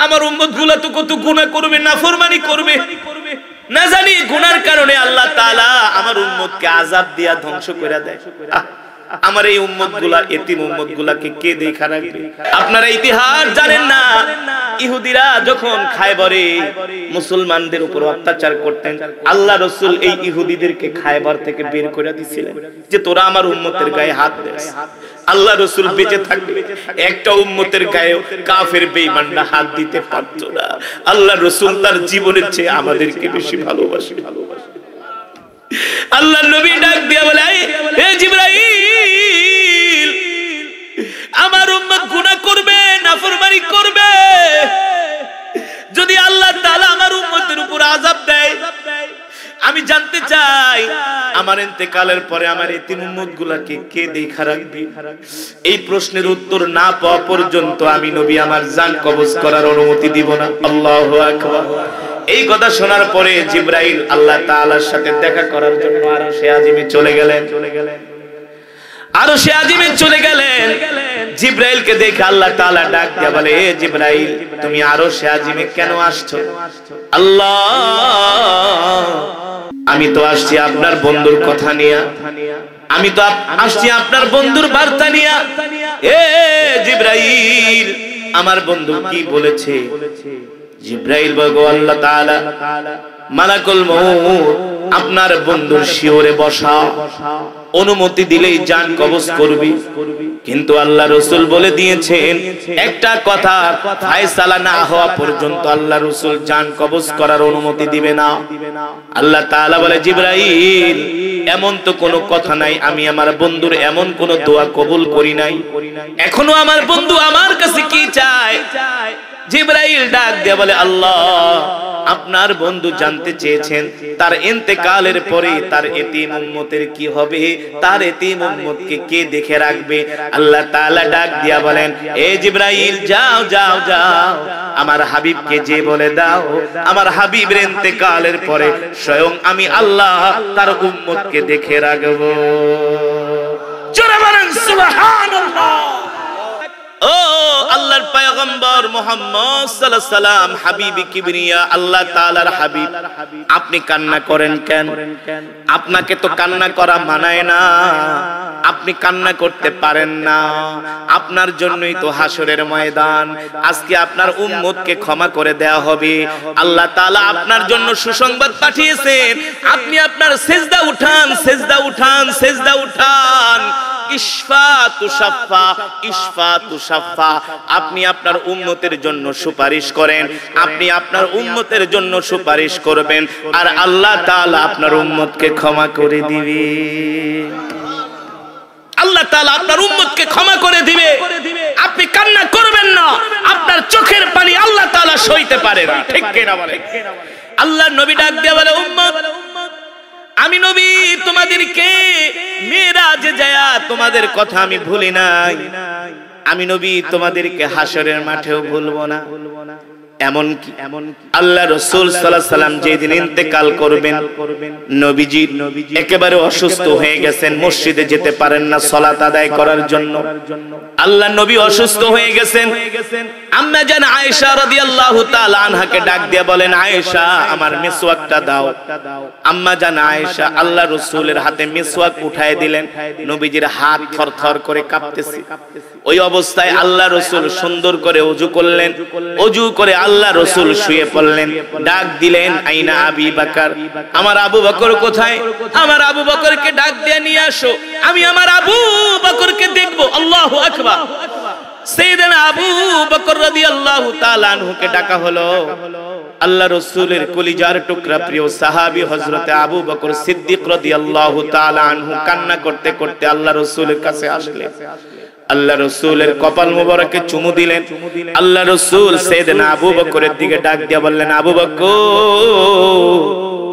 আমার উম্মতগুলো তো কত গুনাহ করবে, নাফরমানি করবে, না জানি গুনার কারণে আল্লাহ তাআলা আমার উম্মতকে আযাব দিয়া ধ্বংস করে দেয়। আমার এই উম্মতগুলা, এতিম উম্মতগুলাকে কে দেখা রাখবে? আপনারা ইতিহাস জানেন না, ইহুদিরা যখন খায়বরে মুসলমানদের উপর অত্যাচার করতেন, আল্লাহ রাসূল এই ইহুদিদেরকে খায়বার থেকে বের করে দিয়েছিলেন যে তোরা আমার উম্মতের গায়ে হাত দিস। আল্লাহ রাসূল বেঁচে থাকলে একটা উম্মতের গায়ে কাফের বেঈমানরা হাত দিতে পারত না। আল্লাহ রাসূল তার জীবনের চেয়ে আমাদেরকে বেশি ভালোবাসে। আল্লাহ নবী ডাক দিয়ে বলে, হে জিবরাইল, আমার উম্মত গুনাহ করবে, নাফরমানি করবে, যদি আল্লাহ তাআলা আমার উম্মতের উপর আযাব দেয়, আমি জানতে চাই আমার ইন্তেকালের পরে আমার এতিম উম্মতগুলোকে কে দেখা রাখবে? এই প্রশ্নের উত্তর না পাওয়া পর্যন্ত আমি নবী আমার জান কবজ করার অনুমতি দিব না। আল্লাহু আকবার। এই কথা শোনার পরে জিবরাইল আল্লাহ তাআলার সাথে দেখা করার জন্য আরশে আজিমে চলে গেলেন। আরশে আজিমে চলে গেলেন। জিবরাইলকে দেখে আল্লাহ তাআলা ডাক দিয়ে বলে, হে জিবরাইল, তুমি আরশে আজিমে কেন আসছো? আল্লাহ, আমি তো আসছি আপনার বন্ধুর কথা নিয়ে, আমি তো আসছি আপনার বন্ধুর বার্তা নিয়ে। এ জিবরাইল, আমার বন্ধু কি বলেছে? জিবরাইল বলে, আল্লাহ তাআলা মালাকুল মউত আপনার বন্ধুর শিওরে বসা, অনুমতি দিলেই জান কবজ করবি। কিন্তু আল্লাহ রাসূল বলে দিয়েছেন একটা কথা, ফয়সালা না হওয়া পর্যন্ত আল্লাহ রাসূল জান কবজ করার অনুমতি দিবে না। আল্লাহ তাআলা বলে, জিবরাইল, এমন তো কোনো কথা নাই, আমি আমার বন্ধুর এমন কোনো দোয়া কবুল করি নাই। এখনো আমার বন্ধু আমার কাছে কি চায়? জিবরাইল ডাক দিয়ে বলে, আল্লাহ, আপনার বন্ধু জানতে চেয়েছেন তার ইন্তেকালের পরে তার এতিম উম্মতের কি হবে, তার এতিম উম্মতকে কে দেখে রাখবে। আল্লাহ তাআলা ডাক দিয়া বলেন, এ জিবরাইল, যাও যাও যাও, আমার হাবিবকে যে বলে দাও আমার হাবিবের ইন্তেকালের পরে স্বয়ং আমি আল্লাহ তার উম্মতকে দেখে রাখবো। জোরে বলেন সুবহানাল্লাহ। ও আল্লাহর পয়গম্বর মুহাম্মদ সাল্লাল্লাহু আলাইহি সাল্লাম, হাবিবে কিবরিয়া, আল্লাহ তাআলার হাবিব, আপনি কান্না করেন কেন? আপনাকে তো কান্না করা মানায় না, আপনি কান্না করতে পারেন না। আপনার জন্যই তো হাসরের ময়দান, আজকে আপনার উম্মতকে ক্ষমা করে দেয়া হবে। আল্লাহ তাআলা আপনার জন্য সুসংবাদ পাঠিয়েছেন, আপনি আপনার সিজদা উঠান, সিজদা উঠান, সিজদা উঠান। ইশফা তুশাফা, ইশফা তুশাফা, আপনি আপনার উম্মতের জন্য সুপারিশ করেন, আপনি আপনার উম্মতের জন্য সুপারিশ করবেন, আর আল্লাহ তাআলা আপনার উম্মতকে ক্ষমা করে দিবে। আল্লাহ তাআলা আপনার উম্মতকে ক্ষমা করে দিবে। আপনি কান্না করবেন না, আপনার চোখের পানি আল্লাহ তাআলা সইতে পারে না, ঠিক কি না বলে? আল্লাহর নবী ডাক দিয়ে বলে, উম্মত, আমি নবী তোমাদেরকে মিরাজে যায়া তোমাদের কথা আমি ভুলি নাই, আমি নবী তোমাদেরকে হাসরের মাঠেও ভুলবো না। এমন কি আল্লাহ রাসূল সাল্লাল্লাহু আলাইহি সাল্লাম যেদিন ইন্তেকাল করবেন, নবীজি একেবারে অসুস্থ হয়ে গেছেন, মসজিদে যেতে পারেন না সালাত আদায় করার জন্য। আল্লাহ নবী অসুস্থ হয়ে গেছেন। আম্মা জান আয়েশা রাদিয়াল্লাহু তাআলা আনহাকে ডাক দিয়ে বলেন, আয়েশা, আমার মিসওয়াকটা দাও। আম্মা জান আয়েশা আল্লাহ রাসূলের হাতে মিসওয়াক উঠায় দিলেন। নবীজির হাত থরথর করে কাঁপতেছে। ওই অবস্থায় আল্লাহ রাসূল সুন্দর করে ওযু করলেন। ওযু করে আল্লাহ রাসূল শুয়ে পড়লেন। ডাক দিলেন, আইনা আবি বকর, আমার আবু বকর কোথায়? আমার আবু বকরকে ডাক দিয়ে নিয়ে আসো, আমি আমার আবু বকরকে দেখব। আল্লাহু আকবার। সাইয়েদনা আবু বকর রাদিয়াল্লাহু তাআলা আনহুকে ডাকা হলো। আল্লাহ রাসূলের কলিজার টুকরা প্রিয় সাহাবী হযরতে আবু বকর সিদ্দিক রাদিয়াল্লাহু তাআলা আনহু কান্না করতে করতে আল্লাহ রাসূলের কাছে আসলেন। আল্লাহ রাসূলের কপাল মোবারকে চুমু দিলেন। আল্লাহ রাসূল সাইয়েদনা আবু বকরের দিকে ডাক দিয়ে বললেন, আবু বকর,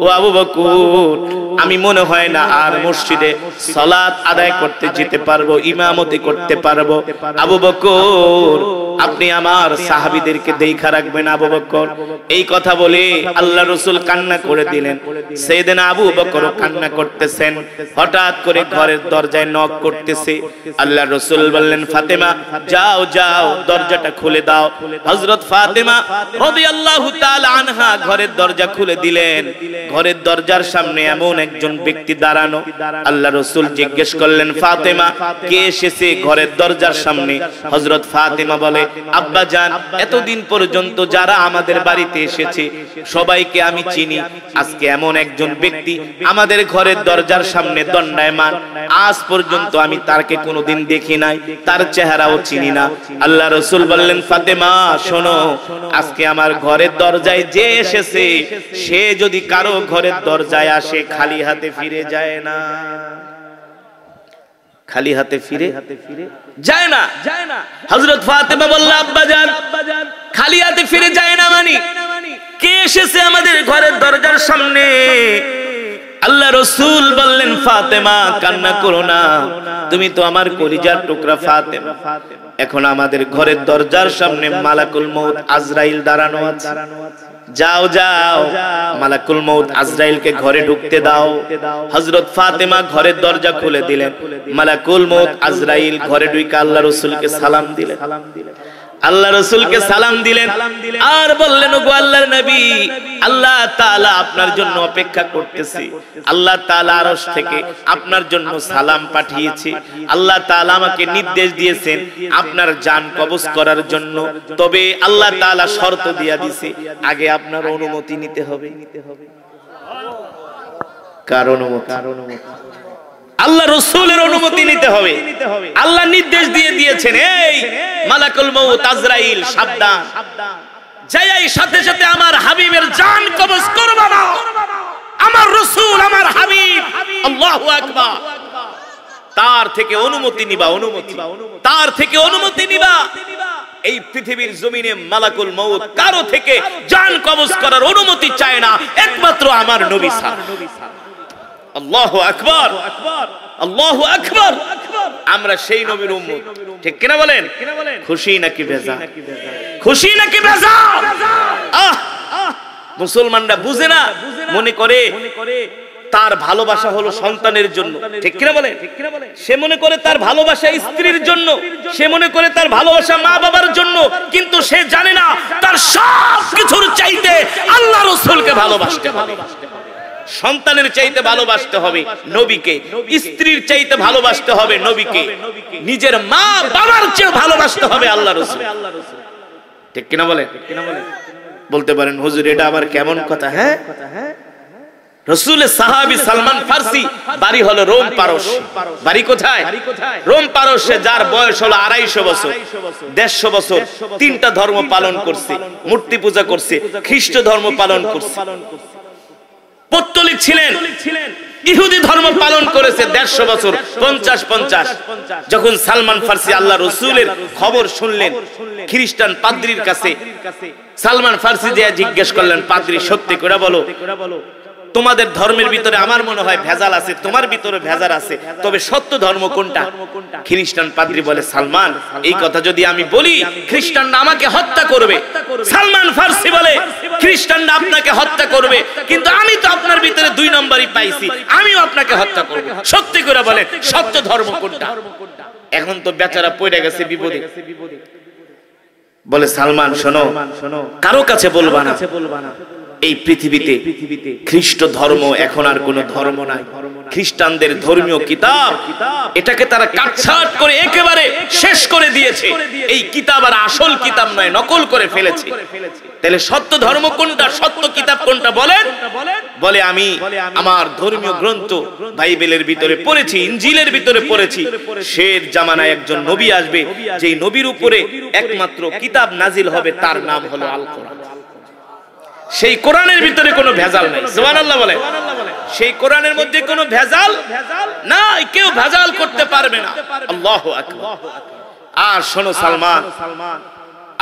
ও আবু বকর, আমি মনে হয় না আর মসজিদে সালাত আদায় করতে যেতে পারবো, ইমামতি করতে পারবো। আবু বকর, আপনি আমার সাহাবীদেরকে দেখা রাখবেন আবু বকর। এই কথা বলে আল্লাহ রাসূল কান্না করে দিলেন। সাইয়েদনা আবু বকর কান্না করতেছেন। হঠাৎ করে ঘরের দরজায় নক করতেছে। আল্লাহ রাসূল বললেন, ফাতেমা যাও যাও দরজাটা খুলে দাও। হযরত ফাতেমা রাদিয়াল্লাহু তাআলা আনহা ঘরের দরজা খুলে দিলেন। ঘরের দরজার সামনে এমন একজন ব্যক্তি দাঁড়ানো। আল্লাহ রাসূল জিজ্ঞেস করলেন, ফাতেমা কে এসেছে ঘরের দরজার সামনে? হযরত ফাতেমা বলে, আব্বা জান, এতদিন পর্যন্ত যারা আমাদের বাড়িতে এসেছে সবাইকে আমি চিনি। আজকে এমন একজন ব্যক্তি আমাদের ঘরের দরজার সামনে দণ্ডায়মান, আজ পর্যন্ত আমি তাকে কোনোদিন দেখি নাই, তার চেহারাও চিনি না। আল্লাহ রাসূল বললেন, ফাতেমা শোনো, আজকে আমার ঘরের দরজায় যে এসেছে সে যদি কারো ঘরের দরজায় আসে খালি হাতে ফিরে যায় না। খালি হাতে ফিরে যায় না। হযরত ফাতেমা বললেন, আব্বা জান, খালি হাতে ফিরে যায় না মানে কে এসেছে আমাদের ঘরের দরজার সামনে? আল্লাহ রাসূল বললেন, ফাতেমা কান্না করো না, তুমি তো আমার কলিজার টুকরা ফাতেমা। এখন আমাদের ঘরের দরজার সামনে মালাকুল মউত আজরাইল দাঁড়ানো আছে। যাও যাও মালাকুল মউত আজরাইলকে ঘরে ঢুকতে দাও। হযরত ফাতেমা ঘরের দরজা খুলে দিলেন। মালাকুল মউত আজরাইল ঘরে ঢুকে আল্লাহ রাসূলকে সালাম দিলেন। আল্লাহ রাসূলকে সালাম দিলেন আর বললেন, ওগো আল্লাহর নবী, আল্লাহ তাআলা আপনার জন্য অপেক্ষা করতেছে। আল্লাহ তাআলা আরশ থেকে আপনার জন্য সালাম পাঠিয়েছে। আল্লাহ তাআলা আমাকে নির্দেশ দিয়েছেন আপনার জান কবজ করার জন্য। তবে আল্লাহ তাআলা শর্ত দিয়া দিয়েছে, আগে আপনার অনুমতি নিতে হবে। কারণ আল্লাহ রাসূলের অনুমতি নিতে হবে। আল্লাহ নির্দেশ দিয়ে দিয়েছেন, এই মালাকুল মউত আজরাইল সাবধান, যাই সাথে সাথে আমার হাবিবের জান কবজ করবা না। আমার রাসূল, আমার হাবিব, আল্লাহু আকবার, তার থেকে অনুমতি নিবা, অনুমতি তার থেকে অনুমতি নিবা। এই পৃথিবীর জমিনে মালাকুল মউত কারো থেকে জান কবজ করার অনুমতি চায় না, একমাত্র আমার নবী ছাড়া। আল্লাহু আকবার, আল্লাহু আকবার। আমরা সেই নবীর উম্মত, ঠিক কিনা বলেন? খুশি নাকি বেজার? খুশি নাকি বেজার? মুসলমানরা বুঝে না, মনে করে তার ভালোবাসা হলো সন্তানের জন্য, ঠিক কিনা বলেন? সে মনে করে তার ভালোবাসা স্ত্রীর জন্য, সে মনে করে তার ভালোবাসা মা বাবার জন্য, কিন্তু সে জানে না তার সব কিছুর চাইতে আল্লাহ রাসূলকে ভালোবাসতে হবে। সন্তানের চাইতে ভালোবাসতে হবে নবীকে, স্ত্রীর চাইতে ভালোবাসতে হবে নবীকে, নিজের মা বাবার চেয়ে ভালোবাসতে হবে আল্লাহ রাসূল, ঠিক কিনা বলেন? বলতে পারেন, হুজুর এটা আবার কেমন কথা? হ্যাঁ, রাসূলের সাহাবী সালমান ফারসি বাড়ি হলো রোম পারস্য। বাড়ি কোথায়? রোম পারস্যে, যার বয়স হলো 250 বছর। 150 বছর তিনটা ধর্ম পালন করছে, মূর্তি পূজা করছে, খ্রিস্ট ধর্ম পালন করছে, পৌত্তলিক ছিলেন, ইহুদি ধর্ম পালন করেছে 150 বছর, 50-50। যখন সালমান ফারসি আল্লাহ রাসূলের খবর শুনলেন খ্রিস্টান পাদ্রীর কাছে, সালমান ফারসি যে জিজ্ঞেস করলেন, পাদ্রী সত্যি করে বলো, তোমাদের ধর্মের ভিতরে আমার মনে হয় ভেজাল আছে, তোমার ভিতরে ভেজাল আছে, তবে সত্য ধর্ম কোনটা? খ্রিস্টান পাদ্রী বলে, সালমান, এই কথা যদি আমি বলি খ্রিস্টানরা আমাকে হত্যা করবে। সালমান ফারসি বলে, খ্রিস্টানরা আপনাকে হত্যা করবে, কিন্তু আমি তো আপনার ভিতরে 2 নম্বরই পাইছি, আমিও আপনাকে হত্যা করব। সত্যি করে বলে, সত্য ধর্ম কোনটা? এখন তো বেচারা পড়ে গেছে বিপদে। বলে, সালমান শোনো, কারো কাছে বলবা না, এই পৃথিবীতে খ্রিস্ট ধর্ম এখন আর কোন ধর্ম নাই। খ্রিস্টানদের ধর্মীয় কিতাব, এটাকে তারা কাটছাঁট করে একেবারে শেষ করে দিয়েছে। এই কিতাব আর আসল কিতাব নয়, নকল করে ফেলেছে। তাহলে সত্য ধর্ম কোনটা, সত্য কিতাব কোনটা বলেন? বলে, আমি আমার ধর্মীয় গ্রন্থ বাইবেলের ভিতরে পড়েছি, ইনজিলের ভিতরে পড়েছি, শের জামানায় একজন নবী আসবে, যেই নবীর উপরে একমাত্র কিতাব নাজিল হবে, তার নাম হলো আল কোরআন। সেই কোরআনের ভিতরে কোনো ভেজাল নাই। সুবহানাল্লাহ বলে, সেই কোরআনের মধ্যে কোনো ভেজাল নাই, কেউ ভেজাল করতে পারবে না। আল্লাহু আকবার। আর শোনো সালমান,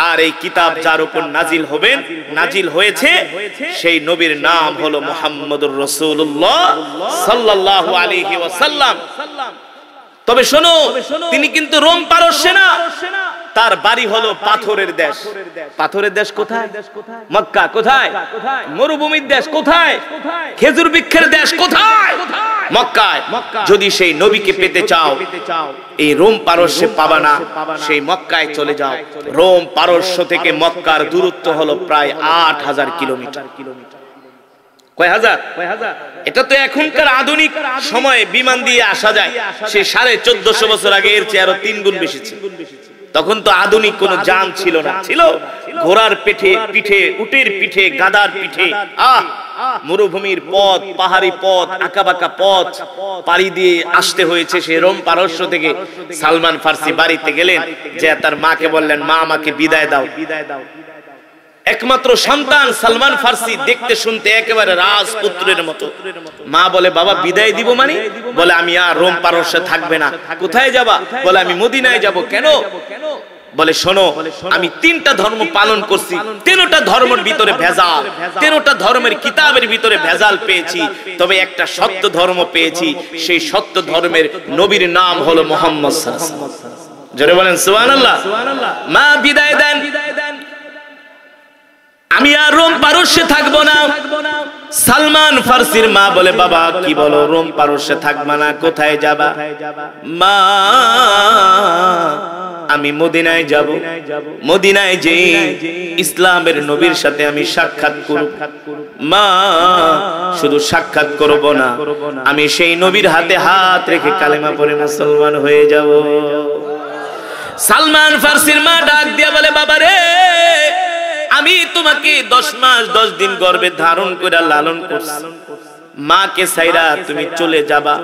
আর এই কিতাব যার উপর নাজিল হবেন, নাজিল হয়েছে, সেই নবীর নাম হলো মুহাম্মদুর রাসূলুল্লাহ সাল্লাল্লাহু আলাইহি ওয়াসাল্লাম। তবে শোনো, তিনি কিন্তু রোম পারস্যে না, তার বাড়ি হলো পাথরের দেশ। পাথরের দেশ কোথায়? মক্কা। কোথায়? মরুভূমির দেশ। কোথায়? খেজুর বৃক্ষের দেশ। কোথায়? মক্কায়। যদি সেই নবীকে পেতে চাও এই রোম পারস্যে পাবা না, সেই মক্কায় চলে যাও। রোম পারস্য থেকে মক্কার দূরত্ব হলো প্রায় ৮,০০০ কিলোমিটার। কয় হাজার? এটা তো এখনকার আধুনিক সময়ে বিমান দিয়ে আসা যায়, সে 1450 বছর আগে এর চেয়ে আরো 3 গুণ বেশি ছিল। তখন তো আধুনিক কোন যান ছিল না, ছিল ঘোড়ার পিঠে, উটের পিঠে, গাধার পিঠে। মরুভূমির পথ, পাহাড়ি পথ, আঁকাবাঁকা পথ পাড়ি দিয়ে আসতে হয়েছে সে রোম পারস্য থেকে। সালমান ফার্সি বাড়িতে গেলেন, যে তার মাকে বললেন, মা আমাকে বিদায় দাও। একমাত্র সন্তান সালমান ফার্সি, দেখতে শুনতে একেবারে রাজপুত্রের মতো। মা বলে, বাবা বিদায় দিব মানে? বলে, আমি আর রোম পারস্যে থাকবে না। কোথায় যাবা? বলে, আমি মদিনায় যাব। কেন? বলে, শোনো, আমি 3টা ধর্ম পালন করছি, 3টা ধর্মের ভিতরে ভেজাল, 3টা ধর্মের কিতাবের ভিতরে ভেজাল পেয়েছি, তবে একটা সত্য ধর্ম পেয়েছি। সেই সত্য ধর্মের নবীর নাম হলো মুহাম্মদ সাল্লাল্লাহু আলাইহি ওয়াসাল্লাম। জোরে বলেন সুবহানাল্লাহ। মা বিদায় দেন, আমি আর রোম পারস্যে থাকবো না। সালমান ফার্সির মা বলে, বাবা কি বলো? রোম পারস্যে থাকবা না, কোথায় যাবা? মা, আমি মদিনায় যাব। মদিনায় যে ইসলামের নবীর সাথে আমি সাক্ষাৎ করব। মা, শুধু সাক্ষাৎ করব না, আমি সেই নবীর হাতে হাত রেখে কালেমা পড়ে মুসলমান হয়ে যাব। সালমান ফার্সির মা ডাক দিয়া বলে, বাবা রে, আমি তোমাকে 10 মাস 10 দিন গর্ভে ধারণ করে লালন করছি। মাকে ছাইরা তুমি চলে যাবা,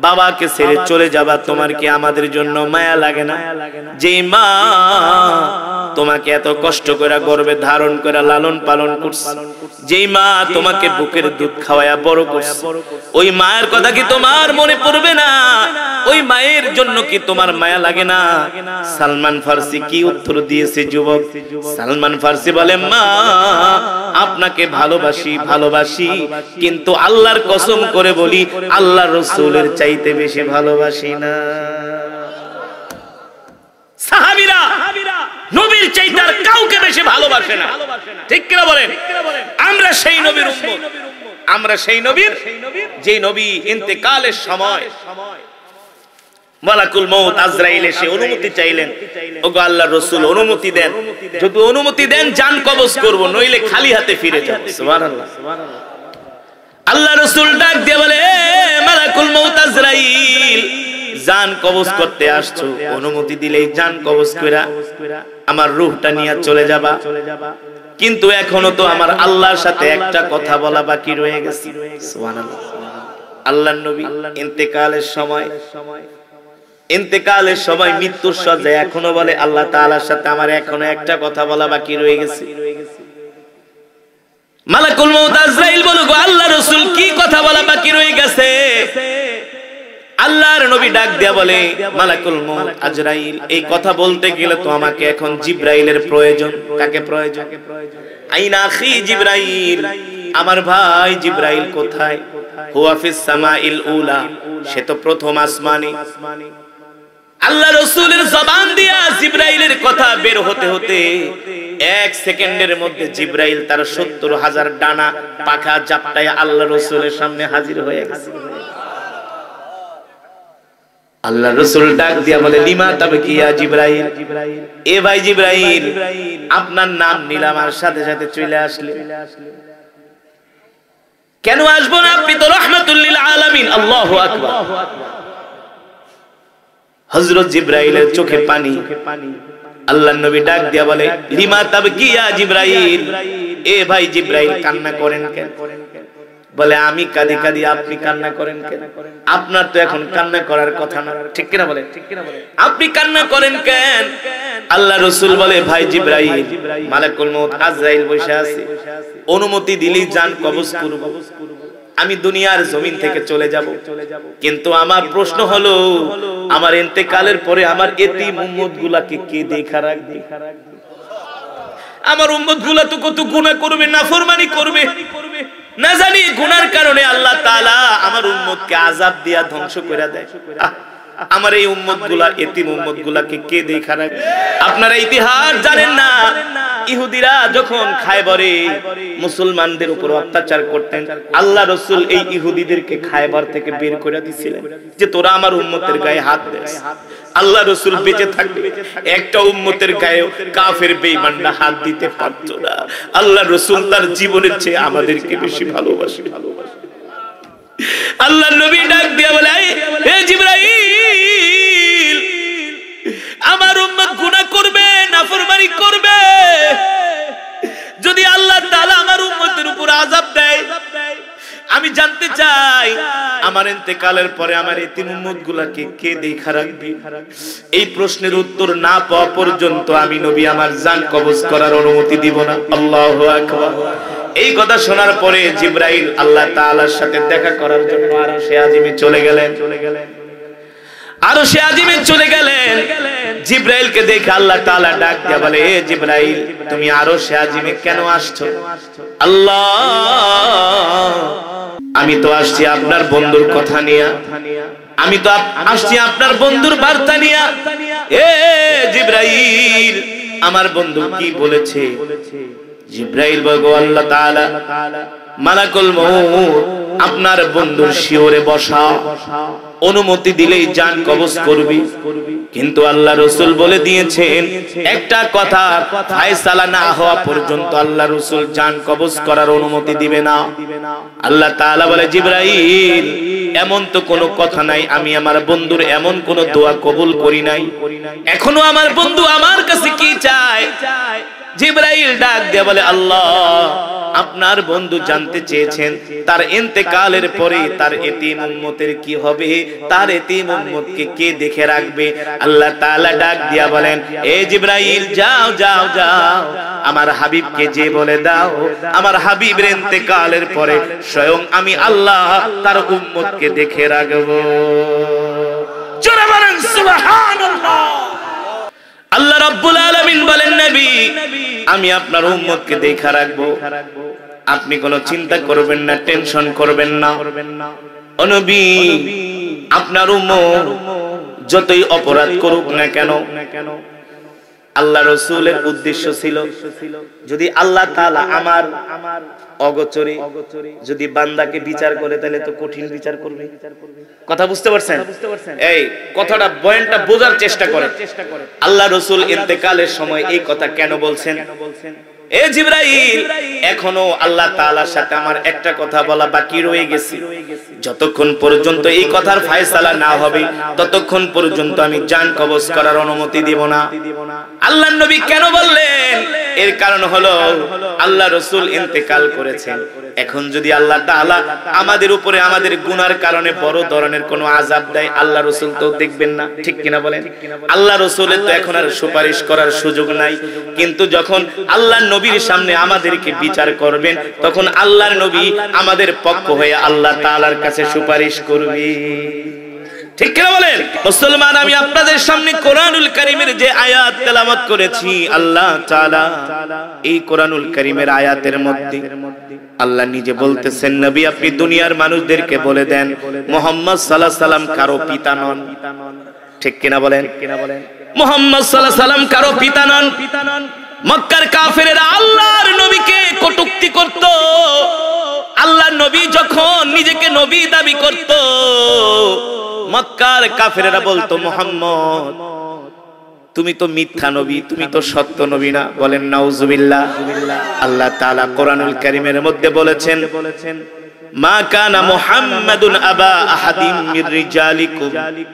বাবাকে ছেড়ে চলে যাবা, তোমার কি আমাদের জন্য মায়া লাগে না? যে মা তোমাকে এত কষ্ট করে গর্ভে ধারণ করে লালন পালন করছে, যেই মা তোমাকে বুকের দুধ খাওয়ায়া বড় করছে, ওই মায়ের কথা কি তোমার মনে পড়বে না? ওই মায়ের জন্য কি তোমার মায়া লাগে না? সালমান ফার্সি কি উত্তর দিয়েছে যুবক? সালমান ফার্সি বলে, মা আপনাকে ভালোবাসি, কিন্তু আল্লাহর কসম করে বলি, আল্লাহর রাসূলের চাইতে বেশি ভালোবাসি না। সাহাবীরা নবীর চাইতে আর কাউকে বেশি ভালোবাসে না, ঠিক কি না বলেন? আমরা সেই নবীর উম্মত, আমরা সেই নবীর, যে নবী ইন্তেকালের সময় মালাকুল মউত আজরাইল এসে অনুমতি চাইলেন, ওগো আল্লাহর রাসূল অনুমতি দেন, যদি অনুমতি দেন জান কবজ করব, নইলে খালি হাতে ফিরে যাব। সুবহানাল্লাহ। আল্লাহ রাসূল ডাক দিয়ে বলে, মালাকুল মউত আজরাইল, জান কবজ করতে আসছো, অনুমতি দিলেই জান কবজ কইরা আমার রূহটা নিয়ে চলে যাবা, কিন্তু এখনো তো আমার আল্লাহর সাথে একটা কথা বলা বাকি রয়ে গেছে। সুবহানাল্লাহ। আল্লাহর নবী ইন্তেকালের সময় মৃত্যুর শয্যায় এখনো বলে, আল্লাহ তাআলার সাথে আমার এখনো একটা কথা বলা বাকি রয়ে গেছে। মালাকুল মউত আজরাইল বলে, গো আল্লাহর রাসূল, কি কথা বলা বাকি রয়ে গেছে? আল্লাহর নবী ডাক দিয়া বলে, মালাকুল মউত আজরাইল, এই কথা বলতে গেলে তো আমাকে এখন জিবরাইলের প্রয়োজন। কাকে প্রয়োজন? আইনা আখি জিবরাইল, আমার ভাই জিবরাইল কোথায়? হুয়া ফিস সামাইল উলা, সে তো প্রথম আসমানে। আল্লাহ রাসূলের জবান দিয়া জিবরাইলের কথা বের হতে হতে 1 সেকেন্ডের মধ্যে জিবরাইল তার 70,000 ডানা পাখা জাপটায় আল্লাহ রাসূলের সামনে হাজির হয়ে গেছে। আল্লাহ রাসূল ডাক দিয়া বলে, লিমা তাবকিয়া জিবরাইল, এ ভাই জিবরাইল, আপনার নাম নিলাম আর সাথে সাথে চলে আসলে। কেন আসবো না? আপনি তো রাহমাতুল লিল আলামিন। আল্লাহু আকবার। হযরত জিবরাইলের চোখে পানি। আল্লাহর নবী ডাক দিয়া বলে, লিমা তাবকিয়া জিবরাইল, এ ভাই জিবরাইল, কান্না করেন কেন? বলে, আমি কাঁদি কাঁদি, আপনি কান্না করেন কেন? আপনার তো এখন কান্না করার কথা না, ঠিক কিনা বলে? আপনি কান্না করেন কেন? আল্লাহ রাসূল বলে, ভাই জিবরাইল, মালাকুল মউত আজরাইল বসে আছে, অনুমতি দিলি জান কবজ করব, আমি দুনিয়ার জমিন থেকে চলে যাব, কিন্তু আমার প্রশ্ন হলো, আমার ইন্তেকালের পরে আমার এতিম উম্মতগুলাকে কে দেখা রাখবে? আমার উম্মতগুলা তো কত গুনাহ করবে, নাফরমানি করবে, না জানি গুনার কারণে আল্লাহ তাআলা আমার উম্মতকে আযাব দিয়া ধ্বংস করে দেয়। আমার এই উম্মতগুলা এতিম উম্মতগুলাকে কে দেখা রাখবে? আপনারা ইতিহাস জানেন না, ইহুদিরা যখন খায়বরে মুসলমানদের উপর অত্যাচার করতেন, আল্লাহ রাসূল এই ইহুদিদেরকে খায়বার থেকে বের করে দিয়েছিলেন যে তোরা আমার উম্মতের গায়ে হাত দিস। আল্লাহ রাসূল বেঁচে থাকবে একটা উম্মতের গায়ে কাফের বেঈমানরা হাত দিতে পারত না। আল্লাহ রাসূল তার জীবনের চেয়ে আমাদেরকে বেশি ভালোবাসে। আল্লাহ নবী ডাক দিয়ে বলে, হে জিবরাইল, আমার উম্মত গুনাহ করবে, নাফরমানি করবে, যদি আল্লাহ তাআলা আমার উম্মতের উপর আযাব দেয়, আমি জানতে চাই আমার ইন্তেকালের পরে আমার এতিম উম্মতগুলোকে কে দেখা রাখবে? এই প্রশ্নের উত্তর না পাওয়া পর্যন্ত আমি নবী আমার জান কবজ করার অনুমতি দিব না। আল্লাহু আকবার। এই কথা শোনার পরে জিবরাইল আল্লাহ তাআলার সাথে দেখা করার জন্য আরশে আজিমে চলে গেলেন। আরশে আজিমে চলে গেলেন। জিবরাইলকে দেখে আল্লাহ তাআলা ডাক দিয়ে বলে, হে জিবরাইল, তুমি আরশে আজিমে কেন আসছো? আল্লাহ, আমি তো আসছি আপনার বন্ধুর কথা নিয়ে, আমি তো আসছি আপনার বন্ধুর বার্তা নিয়ে। এ জিবরাইল, আমার বন্ধু কি বলেছে? জিবরাইল বলল, আল্লাহ তাআলা মালাকুল মউত আপনার বন্ধুর শিওরে বসা, অনুমতি দিলেই জান কবজ করবি। কিন্তু আল্লাহ রাসূল বলে দিয়েছেন একটা কথা, ফয়সালা না হওয়া পর্যন্ত আল্লাহ রাসূল জান কবজ করার অনুমতি দিবে না। আল্লাহ তাআলা বলে, জিবরাইল, এমন তো কোনো কথা নাই, আমি আমার বন্ধুর এমন কোন দোয়া কবুল করি নাই। এখনো আমার বন্ধু আমার কাছে কি চায়? জিবরাইল ডাক দিয়ে বলে, আল্লাহ, আপনার বন্ধু জানতে চেয়েছেন তার ইন্তেকালের পরে তার এতিম উম্মতের কি হবে, তার এতিম উম্মতকে কে দেখে রাখবে। আল্লাহ তাআলা ডাক দিয়া বলেন, এ জিবরাইল, যাও যাও যাও, আমার হাবিবকে যে বলে দাও আমার হাবিবের ইন্তেকালের পরে স্বয়ং আমি আল্লাহ তার উম্মতকে দেখে রাখবো। জোরে বলেন সুবহানাল্লাহ। আল্লাহ রাব্বুল আলামিন বলেন, নবী, আমি আপনার উম্মতকে দেখা রাখবো, আপনি কোনো চিন্তা করবেন না, টেনশন করবেন না। ও নবী, আপনার উম্মত যতই অপরাধ করুক না কেন, আল্লাহ রাসূলের উদ্দেশ্য ছিল যদি আল্লাহ তাআলা আমার অগোচরে যদি বান্দাকে বিচার করে, তাহলে তো কঠিন বিচার করবে। কথা বুঝতে পারছেন? এই কথাটা বয়ানটা বোঝার চেষ্টা করেন। আল্লাহ রাসূল ইন্তেকালের সময় এই কথা কেন বলছেন? এ জিবরাইল, এখনো আল্লাহ তাআলার সাথে আমার একটা কথা বলা বাকি রয়ে গেছে। যতক্ষণ পর্যন্ত এই কথার ফয়সালা না হবে ততক্ষণ পর্যন্ত আমি জান কবজ করার অনুমতি দেব না। আল্লাহর নবী কেন বললেন? এর কারণ হলো আল্লাহ রাসূল ইন্তেকাল করেছেন। এখন যদি আল্লাহ তাআলা আমাদের উপরে আমাদের গুনার কারণে বড় ধরনের কোনো আযাব দেয়, আল্লাহ রাসূল তো দেখবেন না, ঠিক কিনা বলেন? আল্লাহ রাসূলের তো এখন আর সুপারিশ করার সুযোগ নাই। কিন্তু যখন আল্লাহর নবীর সামনে আমাদেরকে বিচার করবেন, তখন আল্লাহর নবী আমাদের পক্ষ হয়ে আল্লাহ তাআলার কাছে সুপারিশ করবে। ঠিক কিনা বলেন? মুসলমান, আমি আপনাদের সামনে কোরআনুল কারীমের যে আয়াত তেলাওয়াত করেছি, আল্লাহ তাআলা এই কোরআনুল কারীমের আয়াতের মধ্যে আল্লাহ নিজে বলতেছেন, নবী, আপনি দুনিয়ার মানুষদেরকে বলে দেন মুহাম্মদ সাল্লাল্লাহু আলাইহি সাল্লাম কারো পিতা নন। ঠিক কিনা বলেন? মুহাম্মদ সাল্লাল্লাহু আলাইহি সাল্লাম কারো পিতা নন। মক্কার কাফেরেরা আল্লাহর নবীকে কটূক্তি করত। আল্লাহর নবী যখন নিজেকে নবী দাবি করত, মক্কার কাফেরেরা বলতো, মুহাম্মদ, তুমি তো মিথ্যা নবী, তুমি তো সত্য নবী না। বলেন নাউজুবিল্লাহ। আল্লাহ তাআলা কোরআনুল কারীমের মধ্যে বলেছেন, মা কানা মুহাম্মাদুন আবা আহাদিম মির রিজালিকুম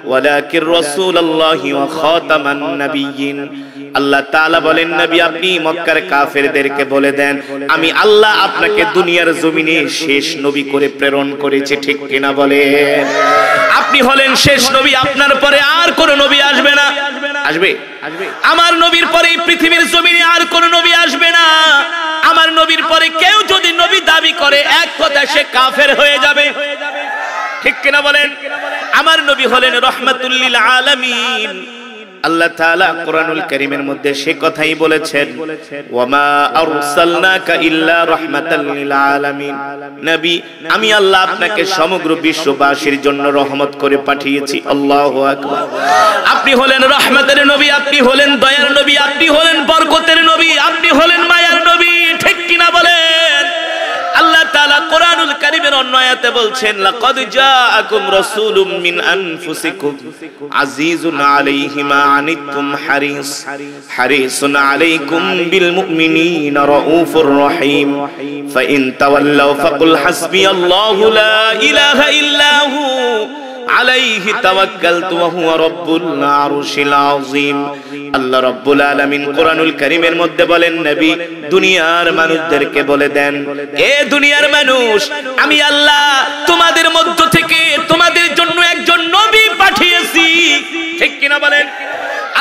ওয়ালাকির রাসূলুল্লাহি ওয়া খাতামান নাবিয়্যিন। আল্লাহ তাআলা বলেন, নবী, আপনি মক্কার কাফেরদেরকে বলে দেন, আমি আল্লাহ আপনাকে দুনিয়ার জমিনে শেষ নবী করে প্রেরণ করেছি। ঠিক কিনা বলেন? আপনি হলেন শেষ নবী, আপনার পরে আর কোন নবী আসবে না। আসবে? আমার নবীর পরে পৃথিবীর জমিনে আর কোন নবী আসবে না। আমার নবীর পরে কেউ যদি নবী দাবি করে, এক কথা সে কাফের হয়ে যাবে। ঠিক কিনা বলেন? আমার নবী হলেন রাহমাতুল লিল আলামিন। আল্লাহ তাআলা কোরআনুল কারীমের মধ্যে সে কথাই বলেছেন, ওয়ামা আরসালনাকা ইল্লা রাহমাতাল লিল আলামিন। নবী, আমি আল্লাহ আপনাকে সমগ্র বিশ্ববাসীর জন্য রহমত করে পাঠিয়েছি। আল্লাহু আকবার। আপনি হলেন রহমতের নবী, আপনি হলেন দয়ার নবী, আপনি হলেন বরকতের নবী, আপনি হলেন মায়ার নবী। ঠিক কিনা বলেন? আল্লাহ তাআলা কোরআনুল কারীমের অন্য আয়াতে বলছেন, লাকাদ জাআকুম রাসূলুম মিন আনফুসিকুম আজিজুন আলাইহি মা আনিতুম হারিসুন আলাইকুম বিল মুমিনিনা রাউফুর রহিম ফাইন তাওয়াল্লাউ ফাকুল হাসবিয়াল্লাহু লা ইলাহা ইল্লা হু আলাইহি তাওয়াক্কালতু ওয়া হুয়া রাব্বুল আরশিল আযীম। আল্লাহ রাব্বুল আলামিন কোরআনুল কারীমের মধ্যে বলেন, নবী দুনিয়ার মানুষদেরকে বলে দেন, এ দুনিয়ার মানুষ, আমি আল্লাহ তোমাদের মধ্য থেকে তোমাদের জন্য একজন নবী পাঠিয়েছি। ঠিক কিনা বলেন?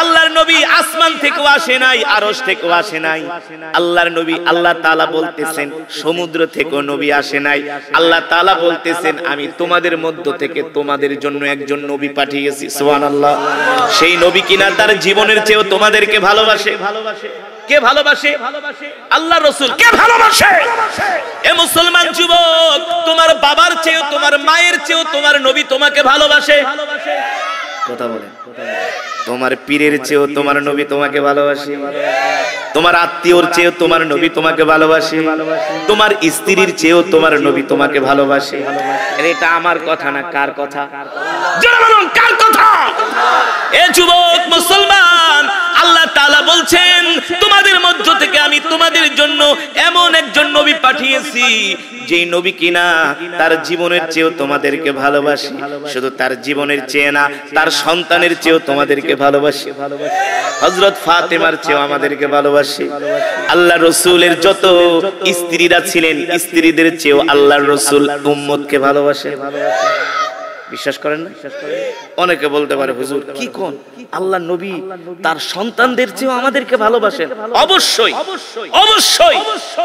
আল্লাহর নবী আসমান থেকেও আসে নাই, আরশ থেকেও আসে নাই। আল্লাহর নবী, আল্লাহ তাআলা বলতেছেন সমুদ্র থেকেও নবী আসে নাই। আল্লাহ তাআলা বলতেছেন আমি তোমাদের মধ্য থেকে তোমাদের জন্য একজন নবী পাঠিয়েছি। সুবহানাল্লাহ। সেই নবী কিনা তার জীবনের চেয়েও তোমাদেরকে ভালোবাসে। কে ভালোবাসে? আল্লাহ রাসূল। কে ভালোবাসে? এ মুসলমান যুবক, তোমার বাবার চেয়েও তোমার মায়ের চেয়েও তোমার নবী তোমাকে ভালোবাসে। কথা বলেন। তোমার পীরের চেয়েও তোমার নবী তোমাকে ভালোবাসে। তোমার আত্মীয়র চেয়েও তোমার নবী তোমাকে ভালোবাসে। তোমার স্ত্রীর চেয়েও তোমার নবী তোমাকে ভালোবাসে। এটা আমার কথা না, কার কথা? যারা বলুন কার কথা? এ যুবক মুসলমান, আল্লাহ তাআলা বলছেন তোমাদের মধ্য থেকে আমি তোমাদের জন্য এমন একজন নবী পাঠিয়েছি যেই নবী কিনা তার জীবনের চেয়েও তোমাদেরকে ভালোবাসে। শুধু তার জীবনের চেয়ে না, তার সন্তানের চেয়েও তোমাদেরকে ভালোবাসে। হযরত ফাতেমার চেয়েও আমাদেরকে ভালোবাসে। আল্লাহ রাসূলের যত স্ত্রীরা ছিলেন, স্ত্রীদের চেয়েও আল্লাহর রাসূল উম্মতকে ভালোবাসে। বিশ্বাস করেন না? অনেকে বলতে পারে, হুজুর কি কোন, আল্লাহ নবী তার সন্তানদের চেয়েও আমাদেরকে ভালোবাসেন? অবশ্যই অবশ্যই।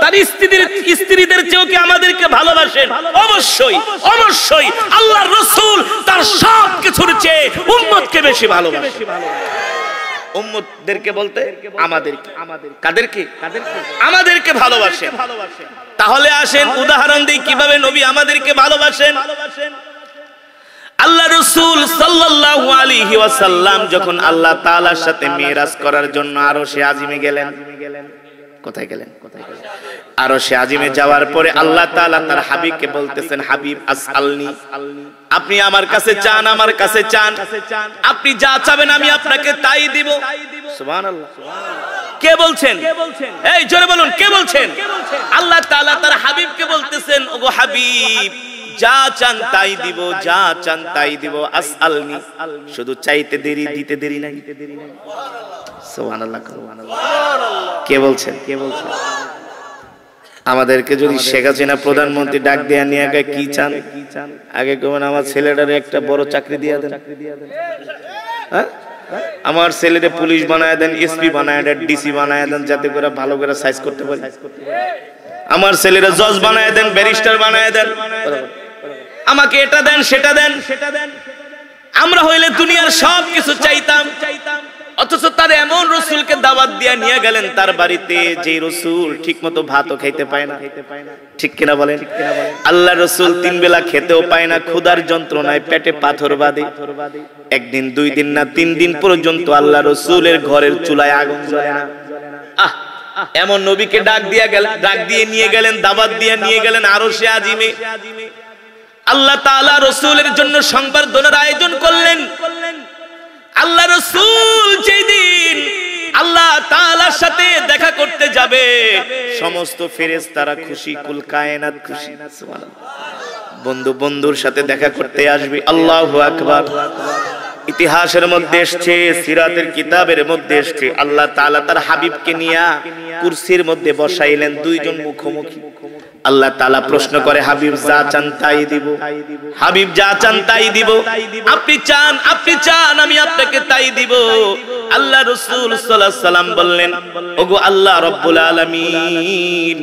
তার স্ত্রীদের চেয়েও কি আমাদেরকে ভালোবাসেন? অবশ্যই অবশ্যই। আল্লাহর রাসূল তার সব কিছুর চেয়ে উম্মতকে বেশি ভালোবাসেন। উম্মতদেরকে বলতে আমাদেরকে। কাদেরকে? আমাদেরকে ভালোবাসেন। তাহলে আসেন উদাহরণ দিই কিভাবে নবী আমাদেরকে ভালোবাসেন। আল্লাহ রাসূল সাল্লাল্লাহু আলাইহি ওয়াসাল্লাম যখন আল্লাহ তাআলার সাথে মিরাজ করার জন্য আরশে আজিমে গেলেন। কোথায় গেলেন? আরশে আজিমে যাওয়ার পরে আল্লাহ তাআলা তার হাবিবকে বলতেছেন, হাবিব আসআলনি, আপনি আমার কাছে চান, আমার কাছে চান, আপনি যা চাবেন আমি আপনাকে তাই দিব। সুবহানাল্লাহ। কে বলছেন? এই জোরে বলুন, কে বলছেন? আল্লাহ তাআলা তার হাবিবকে বলতেছেন, ওগো হাবিব, যা চান তাই দিব, যা চান তাই দিব। আসআলনি, শুধু চাইতে দেরি, দিতে দেরি নাই। সুবহানাল্লাহ। কে বলছেন? কে বলছেন? আমাদেরকে যদি শেখ হাসিনা প্রধানমন্ত্রী ডাক দেয়া নিয়ে আগে কি চান? আগে কেমন আমার ছেলেটারে একটা বড় চাকরি দিয়ে দেন, হ্যাঁ, আমার ছেলেরে পুলিশ বানায় দেন, এসপি বানায় দেন, ডিসি বানায় দেন, যাতে করে ভালো করে সাইজ করতে পারি। আমার ছেলেরা জজ বানায় দেন, ব্যারিস্টার বানায় দেন, আমাকে এটা দেন, সেটা দেন। আমরা হইলে দুনিয়ার সব কিছু চাইতাম, অথচ তার এমন রাসূলকে দাওয়াত দিয়া নিয়ে গেলেন তার বাড়িতে, যে রাসূল ঠিকমতো ভাতও খাইতে পায় না। ঠিক কিনা বলেন? আল্লাহ রাসূল তিন বেলা খেতেও পায় না, ক্ষুধার যন্ত্রণায় পেটে পাথর বাঁধে। একদিন, দুই দিন না, 3 দিন পর্যন্ত আল্লাহ রাসূলের ঘরের চুলায় আগুন জ্বলে না। এমন নবীকে ডাক দিয়ে নিয়ে গেলেন, দাওয়াত দিয়ে নিয়ে গেলেন আরশে আজিমে। আল্লাহ তাআলা রাসূলের জন্য সংবর্ধনার আয়োজন করলেন। আল্লাহ রাসূল যেদিন আল্লাহ তাআলার সাথে দেখা করতে যাবে, সমস্ত ফেরেশতারা খুশি, কুল কায়নাত খুশি। সুবহানাল্লাহ। বন্ধু বন্ধুর সাথে দেখা করতে আসবে। আল্লাহু আকবার। ইতিহাসের মধ্যে এসেছে, সিরাতের কিতাবের মধ্যে এসেছে, আল্লাহ তাআলা তার হাবিবকে নিয়ে কুরসির মধ্যে বসাইলেন, দুইজন মুখোমুখি। আল্লাহ তাআলা প্রশ্ন করে, হাবিব যা চান তাই দিব, হাবিব যা চান তাই দিব। আপনি চান, আপনি চান, আমি আপনাকে তাই দিব। আল্লাহ রাসূল সাল্লাল্লাহু আলাইহি সাল্লাম বললেন, ওগো আল্লাহ রাব্বুল আলামিন,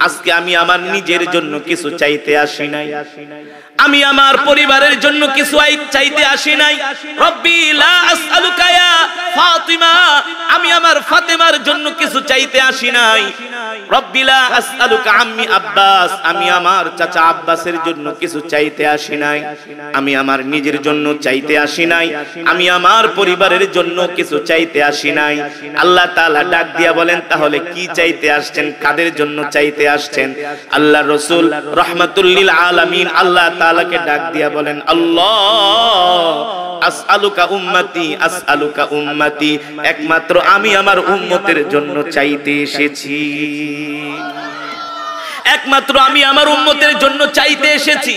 আজকে আমি আমার নিজের জন্য কিছু চাইতে আসি নাই, আমি আমার পরিবারের জন্য কিছু চাইতে আসি নাই। রব্বি লা আসআলুকা ইয়া ফাতিমা, আমি আমার ফাতেমার জন্য কিছু চাইতে আসি নাই। রব্বি লা আসআলুকা আম্মি আব্বাস, আমি আমার চাচা আব্বাসের জন্য কিছু চাইতে আসি নাই, আমি আমার নিজের জন্য চাইতে আসি নাই, আমি আমার পরিবারের জন্য কিছু চাইতে আসি নাই। আল্লাহ তাআলা ডাক দিয়া বলেন, তাহলে কি চাইতে আসছেন, কাদের জন্য চাইতে আসছেন? আল্লাহ রাসূল রাহমাতুল লিল আলামিন আল্লাহ তাআলাকে ডাক দিয়া বলেন, আল্লাহ আসআলুকা উম্মতি, আসআলুকা উম্মতি, একমাত্র আমি আমার উম্মতের জন্য চাইতে এসেছি, একমাত্র আমি আমার উম্মতের জন্য চাইতে এসেছি।